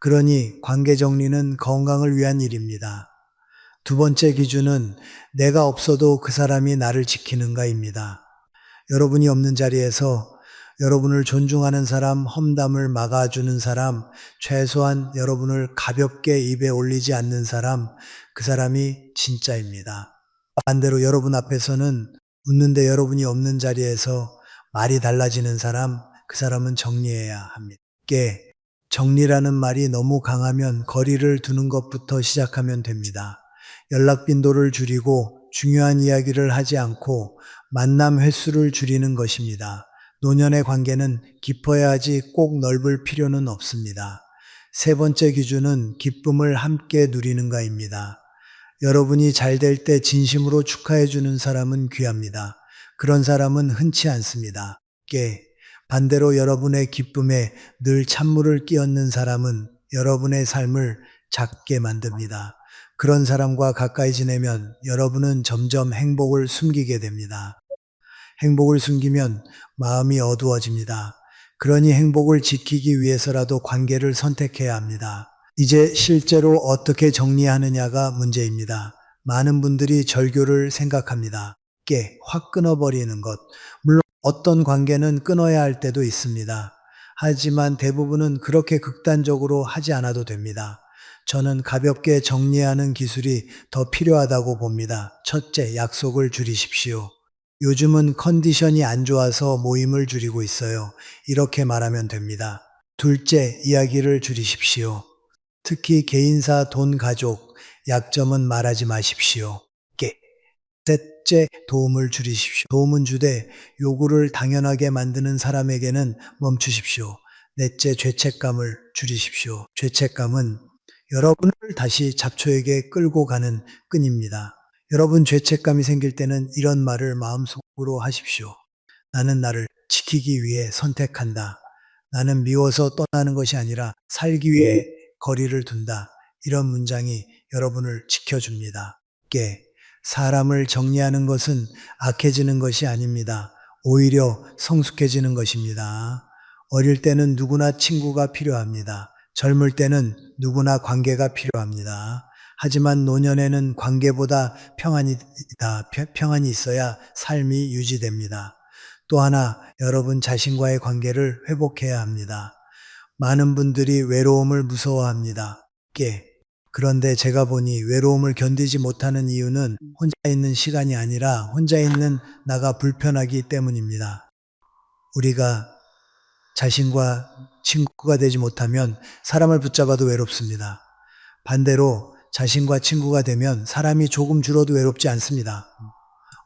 그러니 관계 정리는 건강을 위한 일입니다. 두 번째 기준은 내가 없어도 그 사람이 나를 지키는가입니다. 여러분이 없는 자리에서 여러분을 존중하는 사람, 험담을 막아주는 사람, 최소한 여러분을 가볍게 입에 올리지 않는 사람, 그 사람이 진짜입니다. 반대로 여러분 앞에서는 웃는데 여러분이 없는 자리에서 말이 달라지는 사람, 그 사람은 정리해야 합니다. 정리라는 말이 너무 강하면 거리를 두는 것부터 시작하면 됩니다. 연락 빈도를 줄이고 중요한 이야기를 하지 않고 만남 횟수를 줄이는 것입니다. 노년의 관계는 깊어야 하지 꼭 넓을 필요는 없습니다. 세 번째 기준은 기쁨을 함께 누리는가입니다. 여러분이 잘 될 때 진심으로 축하해 주는 사람은 귀합니다. 그런 사람은 흔치 않습니다. 반대로 여러분의 기쁨에 늘 찬물을 끼얹는 사람은 여러분의 삶을 작게 만듭니다. 그런 사람과 가까이 지내면 여러분은 점점 행복을 숨기게 됩니다. 행복을 숨기면 마음이 어두워집니다. 그러니 행복을 지키기 위해서라도 관계를 선택해야 합니다. 이제 실제로 어떻게 정리하느냐가 문제입니다. 많은 분들이 절교를 생각합니다. 확 끊어버리는 것. 물론 어떤 관계는 끊어야 할 때도 있습니다. 하지만 대부분은 그렇게 극단적으로 하지 않아도 됩니다. 저는 가볍게 정리하는 기술이 더 필요하다고 봅니다. 첫째, 약속을 줄이십시오. 요즘은 컨디션이 안 좋아서 모임을 줄이고 있어요. 이렇게 말하면 됩니다. 둘째, 이야기를 줄이십시오. 특히 개인사, 돈, 가족, 약점은 말하지 마십시오. 셋째, 도움을 줄이십시오. 도움은 주되 요구를 당연하게 만드는 사람에게는 멈추십시오. 넷째, 죄책감을 줄이십시오. 죄책감은 여러분을 다시 잡초에게 끌고 가는 끈입니다. 여러분 죄책감이 생길 때는 이런 말을 마음속으로 하십시오. 나는 나를 지키기 위해 선택한다. 나는 미워서 떠나는 것이 아니라 살기 위해 거리를 둔다. 이런 문장이 여러분을 지켜줍니다. 사람을 정리하는 것은 악해지는 것이 아닙니다. 오히려 성숙해지는 것입니다. 어릴 때는 누구나 친구가 필요합니다. 젊을 때는 누구나 관계가 필요합니다. 하지만 노년에는 관계보다 평안이 있어야 삶이 유지됩니다. 또 하나, 여러분 자신과의 관계를 회복해야 합니다. 많은 분들이 외로움을 무서워합니다. 그런데 제가 보니 외로움을 견디지 못하는 이유는 혼자 있는 시간이 아니라 혼자 있는 나가 불편하기 때문입니다. 우리가 자신과 친구가 되지 못하면 사람을 붙잡아도 외롭습니다. 반대로 자신과 친구가 되면 사람이 조금 줄어도 외롭지 않습니다.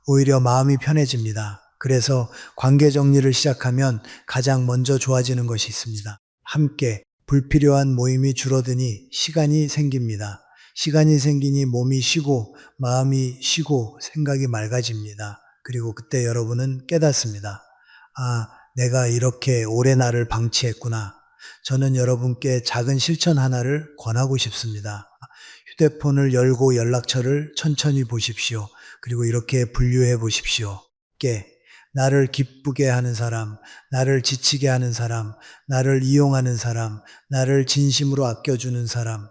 오히려 마음이 편해집니다. 그래서 관계 정리를 시작하면 가장 먼저 좋아지는 것이 있습니다. 함께 불필요한 모임이 줄어드니 시간이 생깁니다. 시간이 생기니 몸이 쉬고 마음이 쉬고 생각이 맑아집니다. 그리고 그때 여러분은 깨닫습니다. 아, 내가 이렇게 오래 나를 방치했구나. 저는 여러분께 작은 실천 하나를 권하고 싶습니다. 휴대폰을 열고 연락처를 천천히 보십시오. 그리고 이렇게 분류해 보십시오. 나를 기쁘게 하는 사람, 나를 지치게 하는 사람, 나를 이용하는 사람, 나를 진심으로 아껴주는 사람.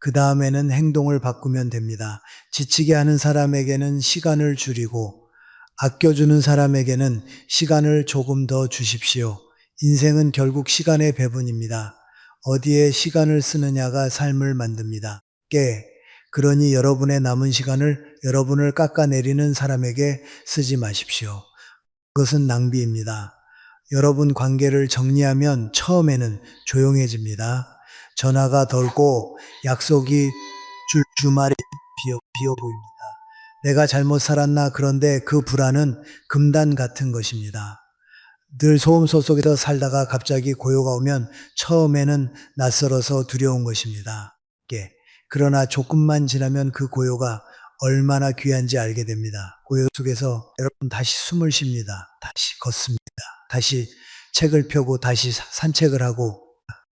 그 다음에는 행동을 바꾸면 됩니다. 지치게 하는 사람에게는 시간을 줄이고 아껴주는 사람에게는 시간을 조금 더 주십시오. 인생은 결국 시간의 배분입니다. 어디에 시간을 쓰느냐가 삶을 만듭니다. 그러니 여러분의 남은 시간을 여러분을 깎아내리는 사람에게 쓰지 마십시오. 그것은 낭비입니다. 여러분 관계를 정리하면 처음에는 조용해집니다. 전화가 덜고 약속이 줄 주말이 비어 보입니다. 내가 잘못 살았나? 그런데 그 불안은 금단 같은 것입니다. 늘 소음소 속에서 살다가 갑자기 고요가 오면 처음에는 낯설어서 두려운 것입니다. 그러나 조금만 지나면 그 고요가 얼마나 귀한지 알게 됩니다. 고요 속에서 여러분 다시 숨을 쉽니다. 다시 걷습니다. 다시 책을 펴고 다시 산책을 하고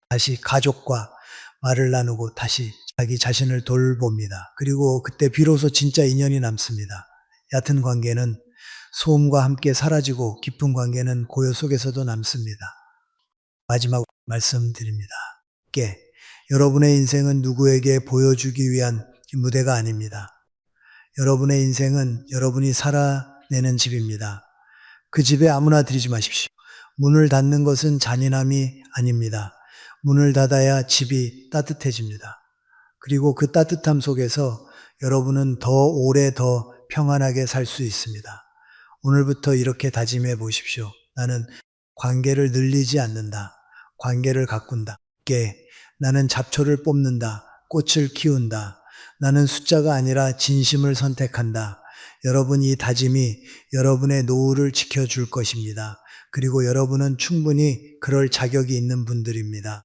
다시 가족과 말을 나누고 다시 자기 자신을 돌봅니다. 그리고 그때 비로소 진짜 인연이 남습니다. 얕은 관계는 소음과 함께 사라지고 깊은 관계는 고요 속에서도 남습니다. 마지막 말씀드립니다. 여러분의 인생은 누구에게 보여주기 위한 무대가 아닙니다. 여러분의 인생은 여러분이 살아내는 집입니다. 그 집에 아무나 들이지 마십시오. 문을 닫는 것은 잔인함이 아닙니다. 문을 닫아야 집이 따뜻해집니다. 그리고 그 따뜻함 속에서 여러분은 더 오래 더 평안하게 살 수 있습니다. 오늘부터 이렇게 다짐해 보십시오. 나는 관계를 늘리지 않는다. 관계를 가꾼다. 나는 잡초를 뽑는다. 꽃을 키운다. 나는 숫자가 아니라 진심을 선택한다. 여러분 이 다짐이 여러분의 노후를 지켜줄 것입니다. 그리고 여러분은 충분히 그럴 자격이 있는 분들입니다.